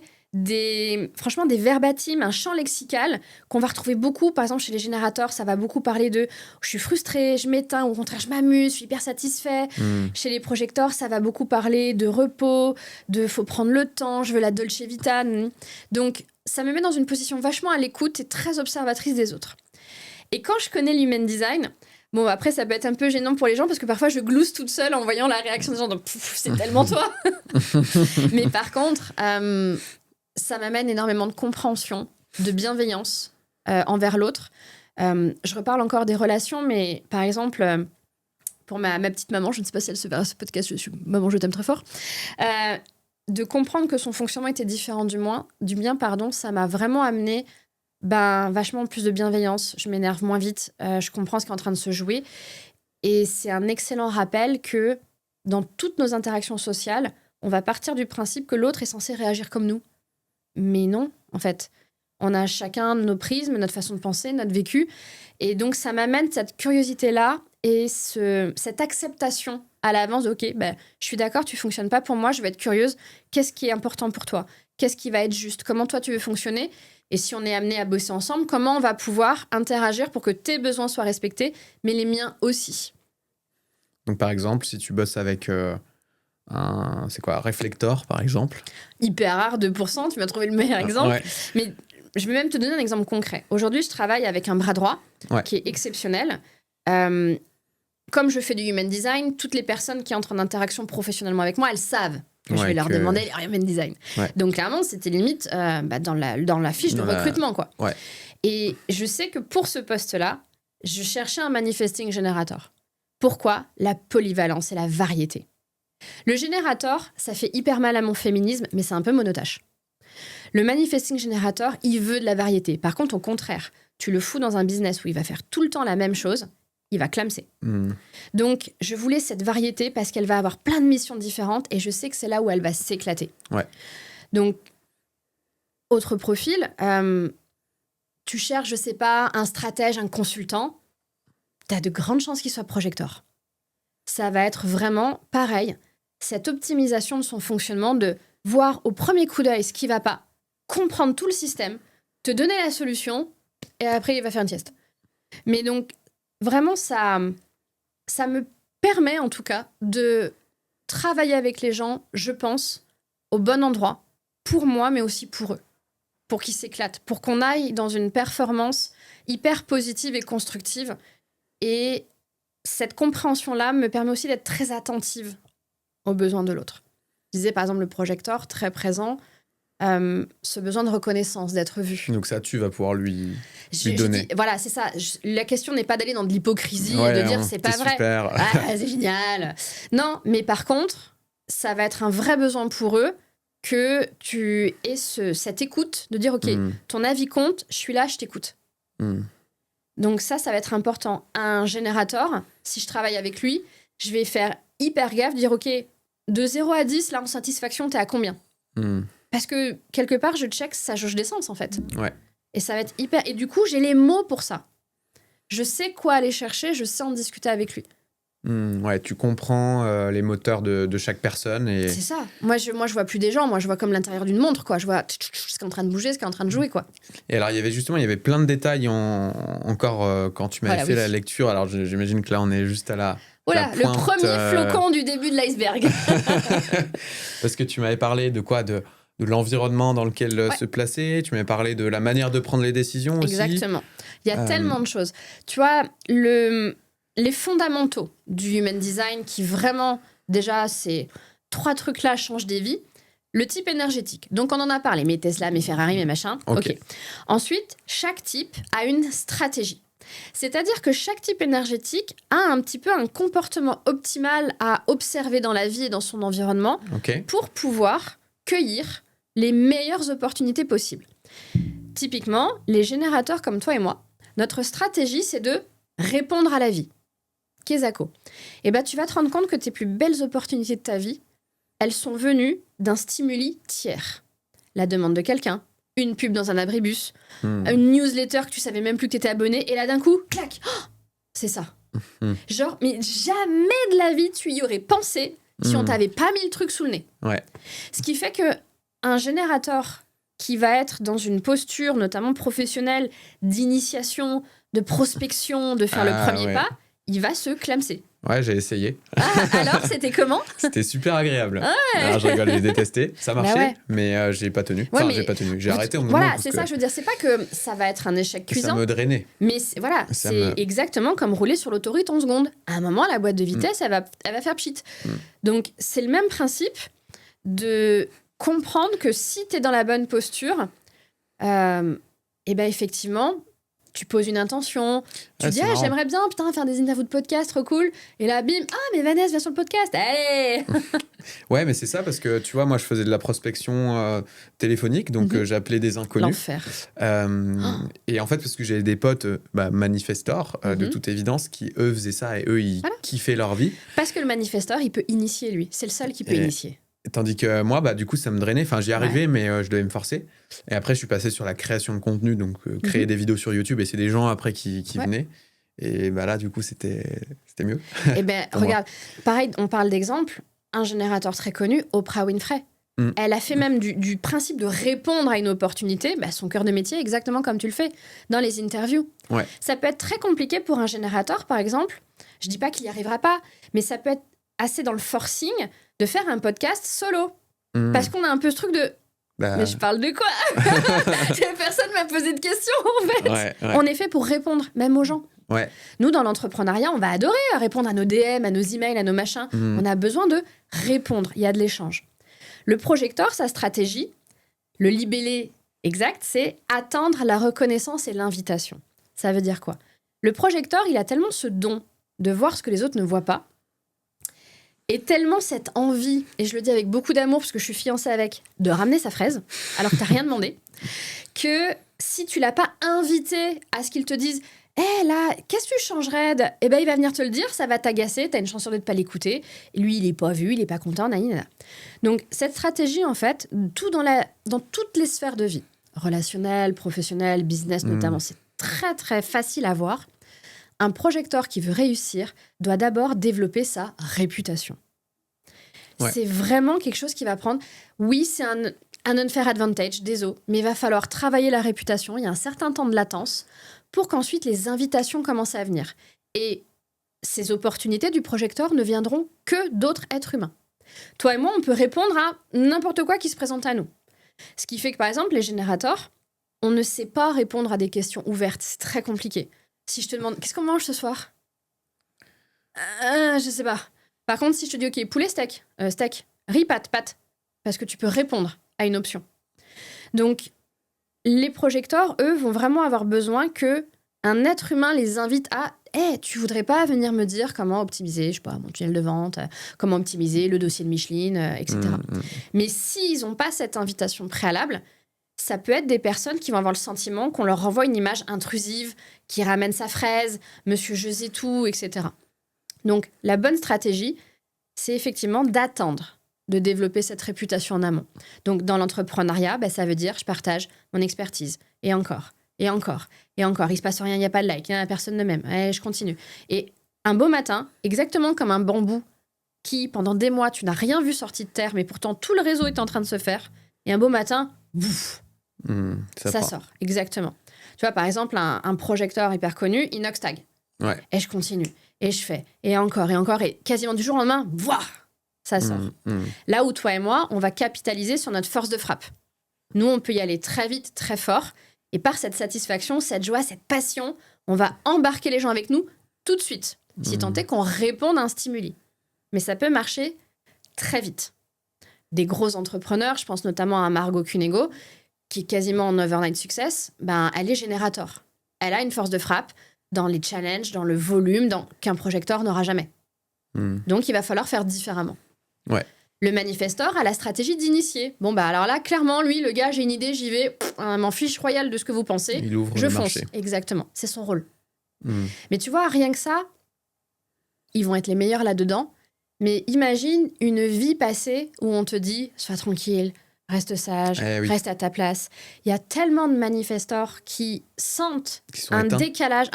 franchement des verbatims, un champ lexical qu'on va retrouver beaucoup. Par exemple, chez les générateurs, ça va beaucoup parler de « je suis frustré, je m'éteins » ou au contraire « je m'amuse, je suis hyper satisfait ». Chez les projecteurs, ça va beaucoup parler de repos, de « faut prendre le temps, je veux la Dolce Vita ». Donc, ça me met dans une position vachement à l'écoute et très observatrice des autres. Et quand je connais l'Human Design, bon, après, ça peut être un peu gênant pour les gens parce que parfois, je glousse toute seule en voyant la réaction des gens. Donc, c'est tellement toi. Mais par contre, ça m'amène énormément de compréhension, de bienveillance envers l'autre. Je reparle encore des relations, mais par exemple, pour ma petite maman, je ne sais pas si elle se verra ce podcast, maman, je t'aime très fort. De comprendre que son fonctionnement était différent du mien, ça m'a vraiment amené vachement plus de bienveillance. Je m'énerve moins vite, je comprends ce qui est en train de se jouer. Et c'est un excellent rappel que dans toutes nos interactions sociales, on va partir du principe que l'autre est censé réagir comme nous. Mais non, en fait. On a chacun nos prismes, notre façon de penser, notre vécu. Et donc, ça m'amène cette curiosité-là et cette acceptation à l'avance, ok, ben, je suis d'accord, tu fonctionnes pas pour moi, je vais être curieuse. Qu'est-ce qui est important pour toi? Qu'est-ce qui va être juste? Comment toi tu veux fonctionner? Et si on est amené à bosser ensemble, comment on va pouvoir interagir pour que tes besoins soient respectés, mais les miens aussi? Donc, par exemple, si tu bosses avec c'est quoi, Reflector, par exemple. Hyper rare, 2%, tu m'as trouvé le meilleur exemple. Ouais. Mais je vais même te donner un exemple concret. Aujourd'hui, je travaille avec un bras droit qui est exceptionnel. Comme je fais du human design, toutes les personnes qui entrent en interaction professionnellement avec moi, elles savent que je vais leur demander leur human design. Ouais. Donc, clairement, c'était limite dans la fiche de recrutement, quoi. Ouais. Et je sais que pour ce poste-là, je cherchais un manifesting generator. Pourquoi? La polyvalence et la variété. Le générateur, ça fait hyper mal à mon féminisme, mais c'est un peu monotache. Le manifesting generator, il veut de la variété. Par contre, au contraire, tu le fous dans un business où il va faire tout le temps la même chose, il va clamser. Donc, je voulais cette variété parce qu'elle va avoir plein de missions différentes et je sais que c'est là où elle va s'éclater. Ouais. Donc, autre profil, tu cherches, je sais pas, un stratège, un consultant, tu as de grandes chances qu'il soit projecteur. Ça va être vraiment pareil, cette optimisation de son fonctionnement, de voir au premier coup d'œil ce qui va pas, comprendre tout le système, te donner la solution, et après, il va faire une sieste. Mais donc, vraiment, ça me permet, en tout cas, de travailler avec les gens, je pense, au bon endroit, pour moi, mais aussi pour eux, pour qu'ils s'éclatent, pour qu'on aille dans une performance hyper positive et constructive. Et cette compréhension-là me permet aussi d'être très attentive aux besoins de l'autre. Je disais, par exemple, le projecteur, très présent, ce besoin de reconnaissance, d'être vu. Donc ça, tu vas pouvoir lui donner. Voilà, c'est ça. La question n'est pas d'aller dans de l'hypocrisie et de dire c'est pas vrai. Super. Ah, c'est génial. Non, mais par contre, ça va être un vrai besoin pour eux que tu aies cette écoute, de dire, OK, ton avis compte, je suis là, je t'écoute. Donc ça va être important. Un générateur, si je travaille avec lui, je vais faire hyper gaffe, dire, OK, de 0 à 10, là, en satisfaction, t'es à combien? Parce que, quelque part, je check sa jauge d'essence, en fait. Ouais. Et ça va être hyper... Et du coup, j'ai les mots pour ça. Je sais quoi aller chercher, je sais en discuter avec lui. Ouais, tu comprends les moteurs de chaque personne. Et... C'est ça. Moi, je vois plus des gens. Moi, je vois comme l'intérieur d'une montre, quoi. Je vois ce qui est en train de bouger, ce qui est en train de jouer, quoi. Et alors, il y avait plein de détails encore quand tu m'avais fait la lecture. Alors, j'imagine que là, on est juste à la... Voilà, le premier flocon du début de l'iceberg. Parce que tu m'avais parlé de quoi? De l'environnement dans lequel se placer. Tu m'avais parlé de la manière de prendre les décisions aussi. Exactement. Il y a tellement de choses. Tu vois, les fondamentaux du human design qui vraiment, déjà, ces 3 trucs-là changent des vies. Le type énergétique. Donc, on en a parlé. Mes Tesla, mes Ferrari, mes machins. OK. Ensuite, chaque type a une stratégie. C'est-à-dire que chaque type énergétique a un petit peu un comportement optimal à observer dans la vie et dans son environnement pour pouvoir cueillir les meilleures opportunités possibles. Typiquement, les générateurs comme toi et moi, notre stratégie, c'est de répondre à la vie. Kezako. Et tu vas te rendre compte que tes plus belles opportunités de ta vie, elles sont venues d'un stimuli tiers. La demande de quelqu'un, une pub dans un abribus, une newsletter que tu savais même plus que tu étais abonné, et là d'un coup, clac, c'est ça. Genre, mais jamais de la vie tu y aurais pensé si on t'avait pas mis le truc sous le nez. Ouais. Ce qui fait que un générateur qui va être dans une posture, notamment professionnelle, d'initiation, de prospection, de faire le premier pas, il va se clamser. Ouais, j'ai essayé. Alors, c'était comment? C'était super agréable. Alors, je rigole, j'ai détesté. Ça marchait, mais j'ai pas tenu. J'ai pas tenu. J'ai arrêté au moment Voilà, c'est ça, je veux dire. C'est pas que ça va être un échec cuisant. Ça me drainait. Mais c'est exactement comme rouler sur l'autoroute en seconde. À un moment, la boîte de vitesse, elle va faire pchit. Donc, c'est le même principe de comprendre que si t'es dans la bonne posture, effectivement... Tu poses une intention, tu dis j'aimerais bien faire des interviews de podcast, trop cool. Et là, bim, mais Vanessa, viens sur le podcast, allez. Ouais, mais c'est ça parce que tu vois, moi je faisais de la prospection téléphonique, donc j'appelais des inconnus. L'enfer. Et en fait, parce que j'avais des potes manifestors, de toute évidence, qui eux faisaient ça et eux ils kiffaient leur vie. Parce que le manifesteur, il peut initier lui, c'est le seul qui peut initier. Tandis que moi, du coup, ça me drainait. Enfin, j'y arrivais, mais je devais me forcer. Et après, je suis passé sur la création de contenu, donc créer des vidéos sur YouTube. Et c'est des gens après qui venaient. Et là, du coup, c'était C'était mieux. Eh bien, regarde, pareil, on parle d'exemple, un générateur très connu, Oprah Winfrey. Elle a fait même du principe de répondre à une opportunité, son cœur de métier, exactement comme tu le fais dans les interviews. Ouais. Ça peut être très compliqué pour un générateur, par exemple. Je dis pas qu'il n'y arrivera pas, mais ça peut être assez dans le forcing de faire un podcast solo. Parce qu'on a un peu ce truc de... Mais je parle de quoi? Personne m'a posé de questions, en fait. Ouais. On est fait pour répondre, même aux gens. Ouais. Nous, dans l'entrepreneuriat, on va adorer répondre à nos DM, à nos emails, à nos machins. On a besoin de répondre. Il y a de l'échange. Le projecteur, sa stratégie, le libellé exact, c'est attendre la reconnaissance et l'invitation. Ça veut dire quoi? Le projecteur, il a tellement ce don de voir ce que les autres ne voient pas, et tellement cette envie, et je le dis avec beaucoup d'amour parce que je suis fiancée avec, de ramener sa fraise, alors que t'as rien demandé, que si tu l'as pas invité à ce qu'il te dise « Eh là, qu'est-ce que tu changerais de... ?» Eh ben, il va venir te le dire, ça va t'agacer, t'as une chance sur deux de pas l'écouter. Et lui, il est pas vu, il est pas content, nanana. Donc, cette stratégie, en fait, dans toutes les sphères de vie, relationnelle, professionnelle, business notamment, c'est très, très facile à voir. Un projecteur qui veut réussir doit d'abord développer sa réputation. Ouais. C'est vraiment quelque chose qui va prendre... Oui, c'est un unfair advantage, désolé, mais il va falloir travailler la réputation. Il y a un certain temps de latence pour qu'ensuite les invitations commencent à venir. Et ces opportunités du projecteur ne viendront que d'autres êtres humains. Toi et moi, on peut répondre à n'importe quoi qui se présente à nous. Ce qui fait que, par exemple, les générateurs, on ne sait pas répondre à des questions ouvertes. C'est très compliqué. Si je te demande, qu'est-ce qu'on mange ce soir? Je sais pas. Par contre, si je te dis, OK, poulet, steak, riz, pâte. Parce que tu peux répondre à une option. Donc, les projecteurs, eux, vont vraiment avoir besoin qu'un être humain les invite à « Hey, tu voudrais pas venir me dire comment optimiser, je sais pas, mon tunnel de vente, comment optimiser le dossier de Micheline, etc. » Mais s'ils n'ont pas cette invitation préalable, ça peut être des personnes qui vont avoir le sentiment qu'on leur renvoie une image intrusive, qui ramène sa fraise, monsieur je sais tout, etc. Donc, la bonne stratégie, c'est effectivement d'attendre de développer cette réputation en amont. Donc, dans l'entrepreneuriat, ça veut dire je partage mon expertise. Et encore. Il se passe rien, il n'y a pas de like, personne ne m'aime. Je continue. Et un beau matin, exactement comme un bambou qui, pendant des mois, tu n'as rien vu sorti de terre, mais pourtant tout le réseau est en train de se faire. Et un beau matin, bouf, ça sort. Exactement. Tu vois, par exemple, un projecteur hyper connu, Inoxtag. Ouais. Et je continue. Et je fais. Et encore. Et quasiment du jour au lendemain, voire ça sort. Là où toi et moi, on va capitaliser sur notre force de frappe. Nous, on peut y aller très vite, très fort. Et par cette satisfaction, cette joie, cette passion, on va embarquer les gens avec nous tout de suite. Si tant est qu'on réponde à un stimuli. Mais ça peut marcher très vite. Des gros entrepreneurs, je pense notamment à Margot Cunego, qui est quasiment en overnight success, elle est générateur. Elle a une force de frappe dans les challenges, dans le volume, qu'un projecteur n'aura jamais. Donc, il va falloir faire différemment. Ouais. Le manifestor a la stratégie d'initier. Alors là, clairement, lui, le gars, j'ai une idée, j'y vais, m'en fiche royal de ce que vous pensez. Il ouvre je le fonce. Marché. Exactement, c'est son rôle. Mais tu vois, rien que ça, ils vont être les meilleurs là-dedans. Mais imagine une vie passée où on te dit, sois tranquille, reste sage, reste à ta place. Il y a tellement de manifestors qui sentent un décalage.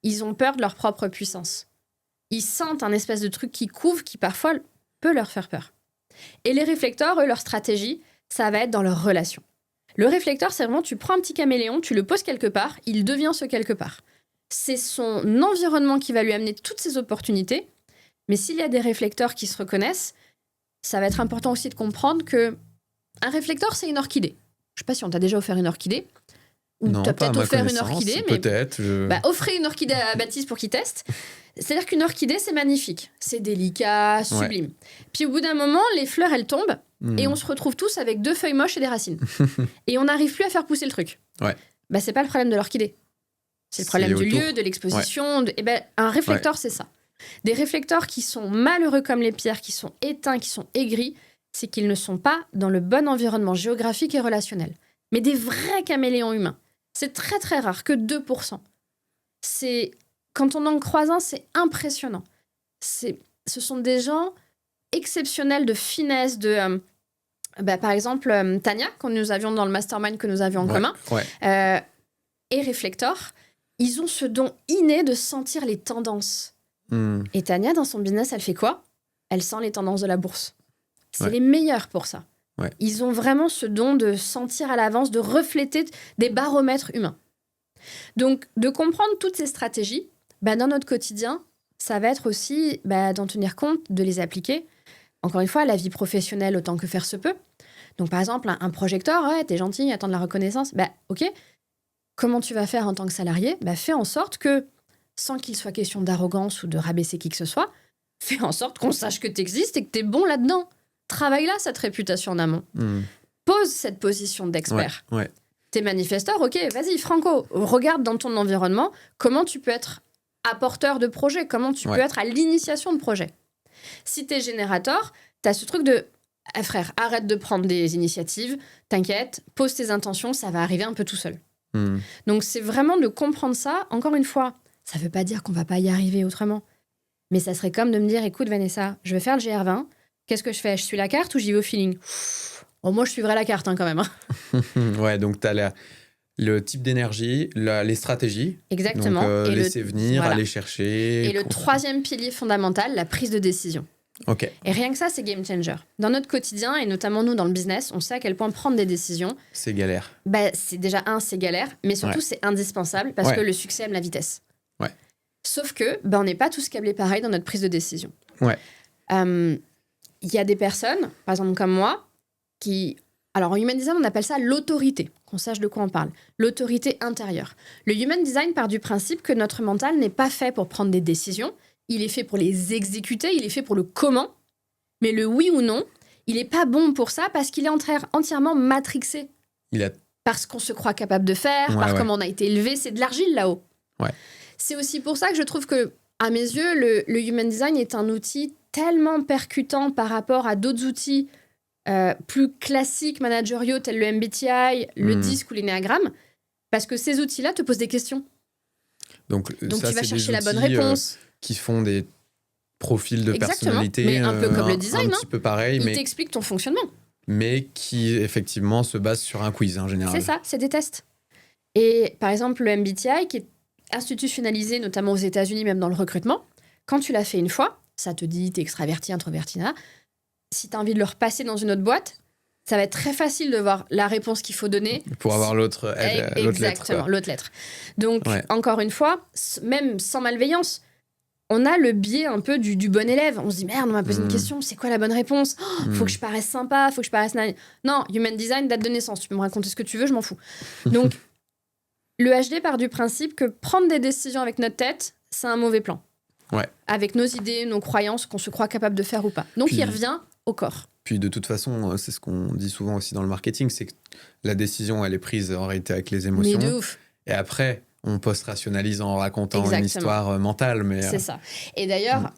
Ils ont peur de leur propre puissance. Ils sentent un espèce de truc qui couvre, qui parfois peut leur faire peur. Et les réflecteurs, eux, leur stratégie, ça va être dans leur relation. Le réflecteur, c'est vraiment, tu prends un petit caméléon, tu le poses quelque part, il devient ce quelque part. C'est son environnement qui va lui amener toutes ces opportunités. Mais s'il y a des réflecteurs qui se reconnaissent, ça va être important aussi de comprendre que un réflecteur, c'est une orchidée. Je sais pas si on t'a déjà offert une orchidée. Ou non, t'as peut-être offert une orchidée, mais peut-être. Offrez une orchidée à Baptiste pour qu'il teste. C'est-à-dire qu'une orchidée, c'est magnifique. C'est délicat, sublime. Puis au bout d'un moment, les fleurs, elles tombent et on se retrouve tous avec 2 feuilles moches et des racines. Et on n'arrive plus à faire pousser le truc. Ouais. C'est pas le problème de l'orchidée. C'est le problème du lieu, de l'exposition. Ouais. Un réflecteur, c'est ça. Des réflecteurs qui sont malheureux comme les pierres, qui sont éteints, qui sont aigris, c'est qu'ils ne sont pas dans le bon environnement géographique et relationnel. Mais des vrais caméléons humains. C'est très très rare, que 2%. Quand on en croise un, c'est impressionnant. Ce sont des gens exceptionnels de finesse, par exemple, Tania, que nous avions dans le mastermind que nous avions en commun, et Réflector, ils ont ce don inné de sentir les tendances. Et Tania, dans son business, elle fait quoi? Elle sent les tendances de la bourse. C'est Ouais. les meilleurs pour ça. Ouais. Ils ont vraiment ce don de sentir à l'avance, de refléter des baromètres humains. Donc, de comprendre toutes ces stratégies, dans notre quotidien, ça va être aussi d'en tenir compte, de les appliquer. Encore une fois, à la vie professionnelle autant que faire se peut. Donc, par exemple, un projecteur, ouais, t'es gentil, attends de la reconnaissance. Ok. Comment tu vas faire en tant que salarié? Fais en sorte que, sans qu'il soit question d'arrogance ou de rabaisser qui que ce soit, fais en sorte qu'on sache que t'existes et que t'es bon là-dedans. Travaille là cette réputation en amont. Pose cette position d'expert. Ouais. T'es manifesteur, ok, vas-y, Franco, regarde dans ton environnement comment tu peux être apporteur de projet, comment tu peux être à l'initiation de projet. Si t'es générateur, t'as ce truc de frère, arrête de prendre des initiatives, t'inquiète, pose tes intentions, ça va arriver un peu tout seul. Donc c'est vraiment de comprendre ça. Encore une fois, ça veut pas dire qu'on va pas y arriver autrement. Mais ça serait comme de me dire, écoute Vanessa, je vais faire le GR20, qu'est-ce que je fais? Je suis la carte ou j'y vais au feeling? Moi je suivrai la carte quand même. Ouais, donc t'as le type d'énergie, les stratégies. Exactement. Donc, et laisser venir, aller chercher. Et le troisième pilier fondamental, la prise de décision. Ok. Et rien que ça, c'est game changer. Dans notre quotidien, et notamment nous dans le business, on sait à quel point prendre des décisions... C'est galère. C'est déjà c'est galère, mais surtout c'est indispensable parce que le succès aime la vitesse. Ouais. Sauf que on n'est pas tous câblés pareil dans notre prise de décision. Ouais. Il y a des personnes, par exemple comme moi, qui... Alors en Human Design, on appelle ça l'autorité, qu'on sache de quoi on parle. L'autorité intérieure. Le Human Design part du principe que notre mental n'est pas fait pour prendre des décisions, il est fait pour les exécuter, il est fait pour le comment, mais le oui ou non, il n'est pas bon pour ça parce qu'il est entièrement matrixé. Parce qu'on se croit capable de faire, comment on a été élevé, c'est de l'argile là-haut. Ouais. C'est aussi pour ça que je trouve que, à mes yeux, le Human Design est un outil tellement percutant par rapport à d'autres outils plus classiques managériaux tels le MBTI, le DISC ou l'énéagramme, parce que ces outils-là te posent des questions. Donc ça, tu vas chercher la bonne outils, réponse. Qui font des profils de personnalité. Mais un peu comme le design. Un petit peu pareil. Ils t'expliquent ton fonctionnement. Mais qui, effectivement, se basent sur un quiz, en général. C'est ça, c'est des tests. Et par exemple, le MBTI, qui est institutionnalisé notamment aux États-Unis, même dans le recrutement, quand tu l'as fait une fois, ça te dit t'es extraverti, introverti, là. Si tu as envie de le repasser dans une autre boîte, ça va être très facile de voir la réponse qu'il faut donner. Pour avoir l'autre lettre. Exactement, l'autre lettre. Donc, encore une fois, même sans malveillance, on a le biais un peu du bon élève. On se dit, merde, on m'a posé une question, c'est quoi la bonne réponse? Faut que je paraisse sympa, faut que je paraisse... Non, Human Design, date de naissance, tu peux me raconter ce que tu veux, je m'en fous. Donc, le HD part du principe que prendre des décisions avec notre tête, c'est un mauvais plan. Ouais. Avec nos idées, nos croyances, qu'on se croit capable de faire ou pas. Donc, il revient au corps. Puis de toute façon, c'est ce qu'on dit souvent aussi dans le marketing, c'est que la décision, elle est prise en réalité avec les émotions. Mais de ouf. Et après, on post-rationalise en racontant une histoire mentale. Mais c'est ça. Et d'ailleurs,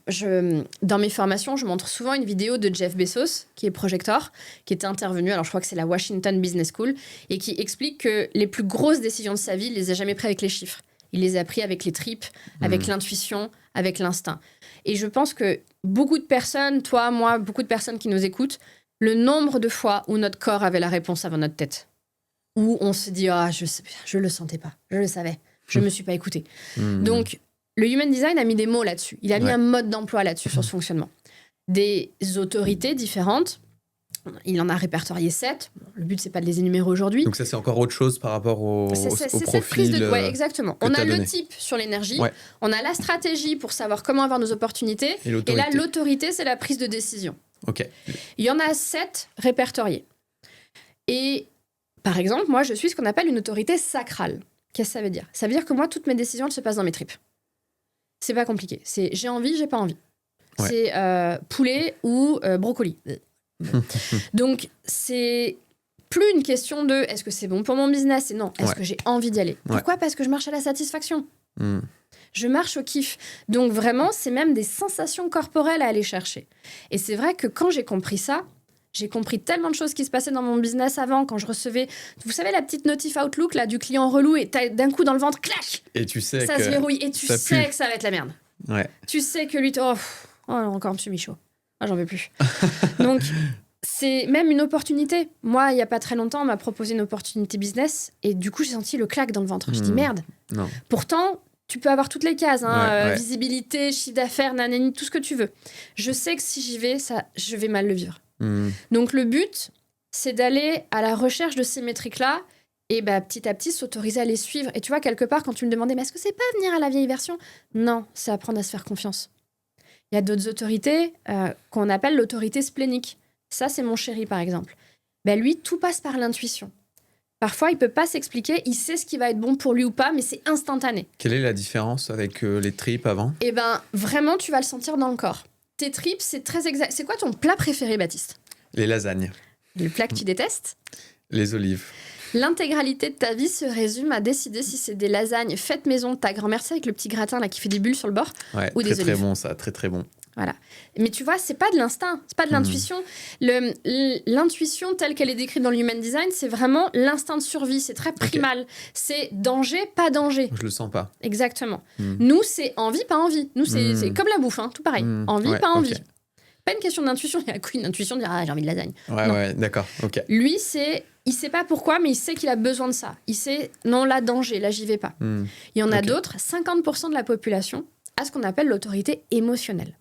dans mes formations, je montre souvent une vidéo de Jeff Bezos, qui est projecteur, qui était intervenu, alors je crois que c'est la Washington Business School, et qui explique que les plus grosses décisions de sa vie, il les a jamais prises avec les chiffres. Il les a pris avec les tripes, avec l'intuition, avec l'instinct. Et je pense que beaucoup de personnes, toi, moi, beaucoup de personnes qui nous écoutent, le nombre de fois où notre corps avait la réponse avant notre tête, où on se dit « Ah, je le sentais pas, je le savais, je me suis pas écouté ». Donc, le Human Design a mis des mots là-dessus. Il a mis un mode d'emploi là-dessus, sur ce fonctionnement. Des autorités différentes. Il en a répertorié 7. Le but, c'est pas de les énumérer aujourd'hui. Donc ça, c'est encore autre chose par rapport au profil. Exactement. On a le type sur l'énergie. Ouais. On a la stratégie pour savoir comment avoir nos opportunités. Et là, l'autorité, c'est la prise de décision. Ok. Il y en a 7 répertoriés. Et par exemple, moi, je suis ce qu'on appelle une autorité sacrale. Qu'est-ce que ça veut dire? Ça veut dire que moi, toutes mes décisions, elles se passent dans mes tripes. C'est pas compliqué. C'est j'ai envie, j'ai pas envie. Ouais. C'est poulet ou brocoli. Donc, c'est plus une question de est-ce que c'est bon pour mon business et non, est-ce que j'ai envie d'y aller. Pourquoi? Parce que je marche à la satisfaction. Je marche au kiff. Donc, vraiment, c'est même des sensations corporelles à aller chercher. Et c'est vrai que quand j'ai compris ça, j'ai compris tellement de choses qui se passaient dans mon business avant, quand je recevais, vous savez, la petite notif Outlook là, du client relou et d'un coup dans le ventre, clac, et tu sais ça se verrouille et tu sais que ça va être la merde. Ouais. Tu sais que lui, encore M. Michaud. Ah, j'en veux plus. Donc, c'est même une opportunité. Moi, il n'y a pas très longtemps, on m'a proposé une opportunité business et du coup, j'ai senti le claque dans le ventre. Je dis merde. Non. Pourtant, tu peux avoir toutes les cases, hein, Ouais. visibilité, chiffre d'affaires, nanani, tout ce que tu veux. Je sais que si j'y vais, je vais mal le vivre. Donc le but, c'est d'aller à la recherche de ces métriques-là et petit à petit s'autoriser à les suivre. Et tu vois, quelque part, quand tu me demandais, mais est-ce que c'est pas venir à la vieille version ? Non, c'est apprendre à se faire confiance. Il y a d'autres autorités qu'on appelle l'autorité splénique. Ça, c'est mon chéri, par exemple. Lui, tout passe par l'intuition. Parfois, il peut pas s'expliquer, il sait ce qui va être bon pour lui ou pas, mais c'est instantané. Quelle est la différence avec les tripes avant ? Vraiment, tu vas le sentir dans le corps. Tes tripes, c'est très exact. C'est quoi ton plat préféré, Baptiste ? Les lasagnes. Le plat que tu détestes ? Les olives. L'intégralité de ta vie se résume à décider si c'est des lasagnes faites maison de ta grand-mère, c'est avec le petit gratin là qui fait des bulles sur le bord, ou des olives. Très bon ça, très très bon. Voilà. Mais tu vois, c'est pas de l'instinct, c'est pas de l'intuition. L'intuition telle qu'elle est décrite dans le Human Design, c'est vraiment l'instinct de survie, c'est très primal. C'est danger, pas danger. Je le sens pas. Exactement. Nous, c'est envie, pas envie. Nous, c'est comme la bouffe, hein, tout pareil. Envie, pas envie. Pas une question d'intuition. Il y a qu'une intuition de dire j'ai envie de lasagne. Ouais, d'accord. Ok. Lui, il sait pas pourquoi, mais il sait qu'il a besoin de ça. Il sait, non, là, danger, là, j'y vais pas. Il y en a d'autres, 50% de la population a ce qu'on appelle l'autorité émotionnelle.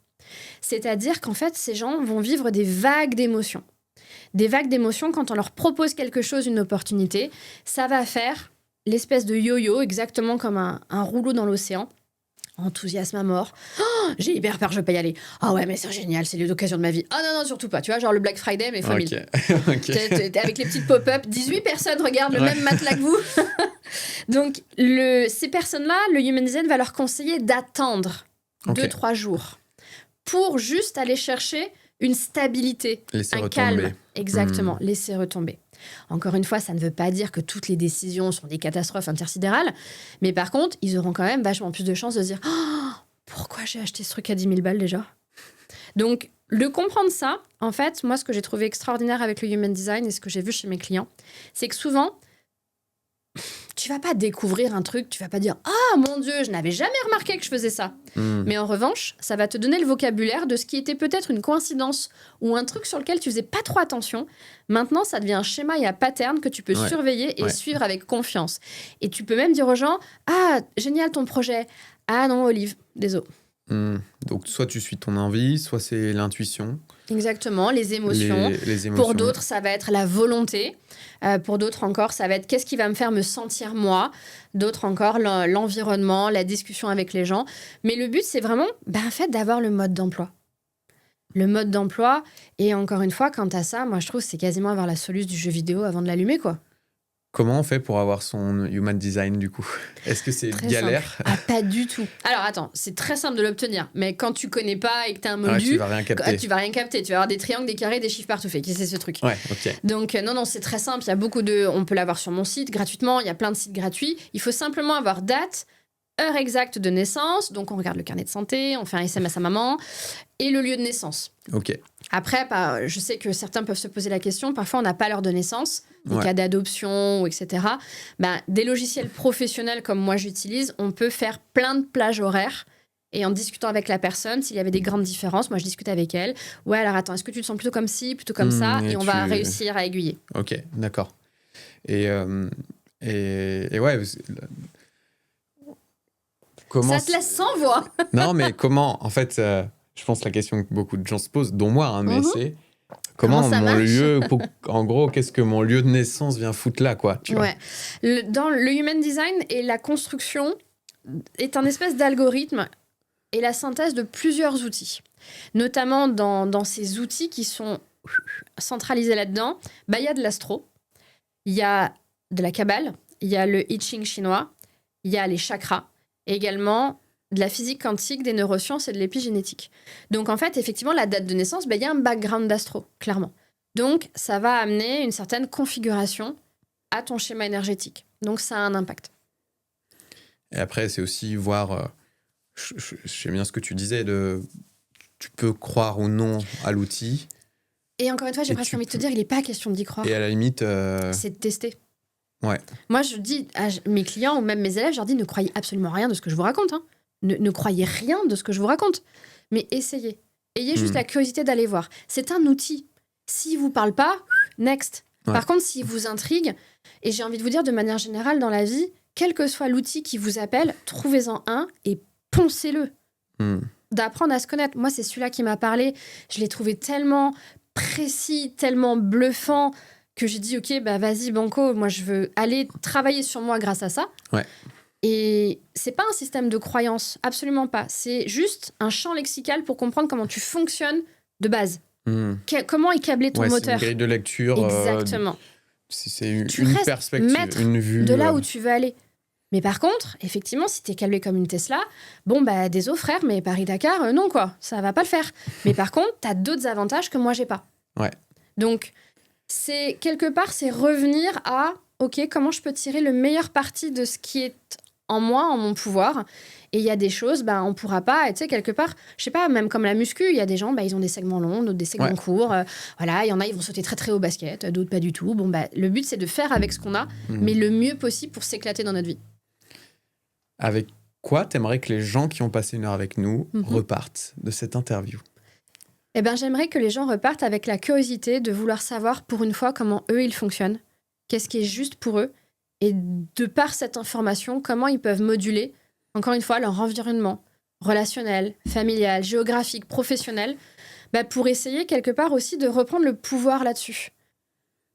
C'est-à-dire qu'en fait, ces gens vont vivre des vagues d'émotions. Des vagues d'émotions, quand on leur propose quelque chose, une opportunité, ça va faire l'espèce de yo-yo, exactement comme un rouleau dans l'océan. Enthousiasme à mort. Oh, j'ai hyper peur, je vais pas y aller. Ah ouais, mais c'est génial, c'est l'occasion de ma vie. Ah non, surtout pas. Tu vois, genre le Black Friday, mais fois 1000. T'es avec les petites pop-up. 18 personnes regardent le même matelas que vous. Donc, ces personnes-là, le Human Design va leur conseiller d'attendre 2-3 jours pour juste aller chercher une stabilité, un calme. Exactement, laisser retomber. Encore une fois, ça ne veut pas dire que toutes les décisions sont des catastrophes intersidérales, mais par contre, ils auront quand même vachement plus de chances de se dire « Pourquoi j'ai acheté ce truc à 10 000 balles déjà ?» Donc, le comprendre ça, en fait, moi, ce que j'ai trouvé extraordinaire avec le Human Design et ce que j'ai vu chez mes clients, c'est que souvent, tu vas pas découvrir un truc, tu vas pas dire « Ah, mon Dieu, je n'avais jamais remarqué que je faisais ça !» Mais en revanche, ça va te donner le vocabulaire de ce qui était peut-être une coïncidence ou un truc sur lequel tu faisais pas trop attention. Maintenant, ça devient un schéma et un pattern que tu peux surveiller et suivre avec confiance. Et tu peux même dire aux gens « Ah, génial ton projet. Ah non, Olive, désolé. » Donc, soit tu suis ton envie, soit c'est l'intuition. Exactement, les émotions. Les émotions. Pour d'autres, ça va être la volonté. Pour d'autres encore, ça va être qu'est-ce qui va me faire me sentir moi. D'autres encore, l'environnement, la discussion avec les gens. Mais le but, c'est vraiment en fait, d'avoir le mode d'emploi. Le mode d'emploi. Et encore une fois, quant à ça, moi, je trouve que c'est quasiment avoir la soluce du jeu vidéo avant de l'allumer, quoi. Comment on fait pour avoir son Human Design, du coup ? Est-ce que c'est très galère ? Ah, pas du tout. Alors, attends, c'est très simple de l'obtenir. Mais quand tu connais pas et que t'es un moldu... tu vas rien capter. Tu vas rien capter. Tu vas avoir des triangles, des carrés, des chiffres partout faits. Qu'est-ce que c'est ce truc ? Ouais, ok. Donc, non, c'est très simple. Il y a beaucoup de... On peut l'avoir sur mon site gratuitement. Il y a plein de sites gratuits. Il faut simplement avoir date, heure exacte de naissance. Donc, on regarde le carnet de santé, on fait un SMS à maman et le lieu de naissance. Ok. Après, je sais que certains peuvent se poser la question. Parfois, on n'a pas l'heure de naissance, des cas d'adoption, etc. Des logiciels professionnels comme moi j'utilise, on peut faire plein de plages horaires. Et en discutant avec la personne, s'il y avait des grandes différences, moi je discute avec elle. Ouais, alors attends, est-ce que tu te sens plutôt comme ci, plutôt comme ça ? Et on va réussir à aiguiller. Ok, d'accord. Et ouais... Comment ça te laisse sans voix. Non, mais comment ? En fait, je pense que la question que beaucoup de gens se posent, dont moi, mais c'est comment ça mon marche ? lieu... En gros, qu'est-ce que mon lieu de naissance vient foutre là, quoi, tu vois ? Dans le Human Design et la construction est un espèce d'algorithme et la synthèse de plusieurs outils. Notamment dans ces outils qui sont centralisés là-dedans, il y a de l'astro, il y a de la kabbale, il y a le I Ching chinois, il y a les chakras, et également de la physique quantique, des neurosciences et de l'épigénétique. Donc en fait, effectivement, la date de naissance, il y a un background d'astro, clairement. Donc ça va amener une certaine configuration à ton schéma énergétique. Donc ça a un impact. Et après, c'est aussi voir... je sais bien ce que tu disais, tu peux croire ou non à l'outil. Et encore une fois, j'ai presque envie de te dire, il n'est pas question d'y croire. Et à la limite... C'est de tester. Ouais. Moi, je dis à mes clients ou même mes élèves, je leur dis, ne croyez absolument rien de ce que je vous raconte. Hein. Ne croyez rien de ce que je vous raconte. Mais essayez. Ayez juste la curiosité d'aller voir. C'est un outil. S'il ne vous parle pas, next. Ouais. Par contre, s'il vous intrigue, et j'ai envie de vous dire, de manière générale, dans la vie, quel que soit l'outil qui vous appelle, trouvez-en un et poncez-le. D'apprendre à se connaître. Moi, c'est celui-là qui m'a parlé. Je l'ai trouvé tellement précis, tellement bluffant que j'ai dit, ok, bah vas-y, banco, moi je veux aller travailler sur moi grâce à ça. Ouais. Et c'est pas un système de croyance, absolument pas. C'est juste un champ lexical pour comprendre comment tu fonctionnes de base. Comment est câblé ton moteur. C'est une grille de lecture. Exactement. C'est une perspective, une vue. De là où tu veux aller. Mais par contre, effectivement, si t'es câblé comme une Tesla, bon, bah, désolé frère, mais Paris-Dakar, non quoi, ça va pas le faire. Mais par contre, t'as d'autres avantages que moi j'ai pas. Ouais. Donc, c'est quelque part, c'est revenir à, ok, comment je peux tirer le meilleur parti de ce qui est en moi, en mon pouvoir. Et il y a des choses, bah, on pourra pas, tu sais, quelque part, je sais pas, même comme la muscu, il y a des gens, bah, ils ont des segments longs, d'autres des segments courts. Voilà, il y en a, ils vont sauter très très haut au basket, d'autres pas du tout. Bon, bah, le but, c'est de faire avec ce qu'on a, mais le mieux possible pour s'éclater dans notre vie. Avec quoi t'aimerais que les gens qui ont passé une heure avec nous repartent de cette interview? Eh ben, j'aimerais que les gens repartent avec la curiosité de vouloir savoir pour une fois comment eux, ils fonctionnent, qu'est-ce qui est juste pour eux, et de par cette information, comment ils peuvent moduler, encore une fois, leur environnement relationnel, familial, géographique, professionnel, bah, pour essayer quelque part aussi de reprendre le pouvoir là-dessus.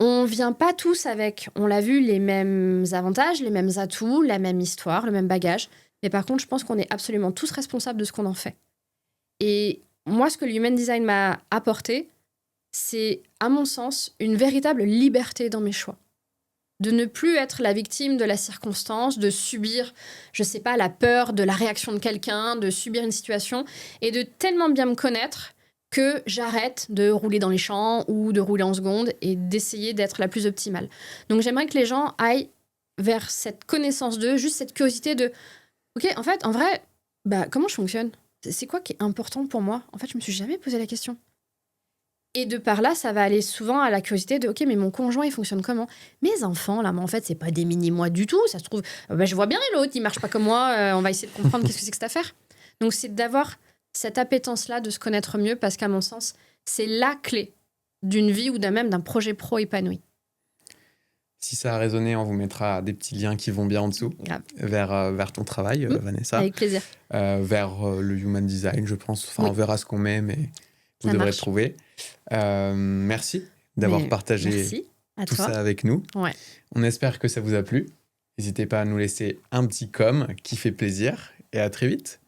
On vient pas tous avec, on l'a vu, les mêmes avantages, les mêmes atouts, la même histoire, le même bagage, mais par contre, je pense qu'on est absolument tous responsables de ce qu'on en fait. Et moi, ce que le Human Design m'a apporté, c'est, à mon sens, une véritable liberté dans mes choix. De ne plus être la victime de la circonstance, de subir, je sais pas, la peur de la réaction de quelqu'un, de subir une situation, et de tellement bien me connaître que j'arrête de rouler dans les champs ou de rouler en seconde et d'essayer d'être la plus optimale. Donc j'aimerais que les gens aillent vers cette connaissance d'eux, juste cette curiosité de « Ok, en fait, en vrai, bah, comment je fonctionne ? C'est quoi qui est important pour moi ? En fait, je me suis jamais posé la question. » Et de par là, ça va aller souvent à la curiosité de « Ok, mais mon conjoint, il fonctionne comment ? Mes enfants, là, mais en fait, c'est pas des mini-moi du tout. Ça se trouve, bah, je vois bien l'autre, il marche pas comme moi. On va essayer de comprendre qu'est-ce que c'est que cette affaire. » Donc, c'est d'avoir cette appétence-là de se connaître mieux parce qu'à mon sens, c'est la clé d'une vie ou d'un projet pro épanoui. Si ça a résonné, on vous mettra des petits liens qui vont bien en dessous vers ton travail, Vanessa. Avec plaisir. Vers le Human Design, je pense. Enfin, on verra ce qu'on met, mais vous devrez trouver. Merci d'avoir partagé tout ça avec nous. Ouais. On espère que ça vous a plu. N'hésitez pas à nous laisser un petit com qui fait plaisir. Et à très vite.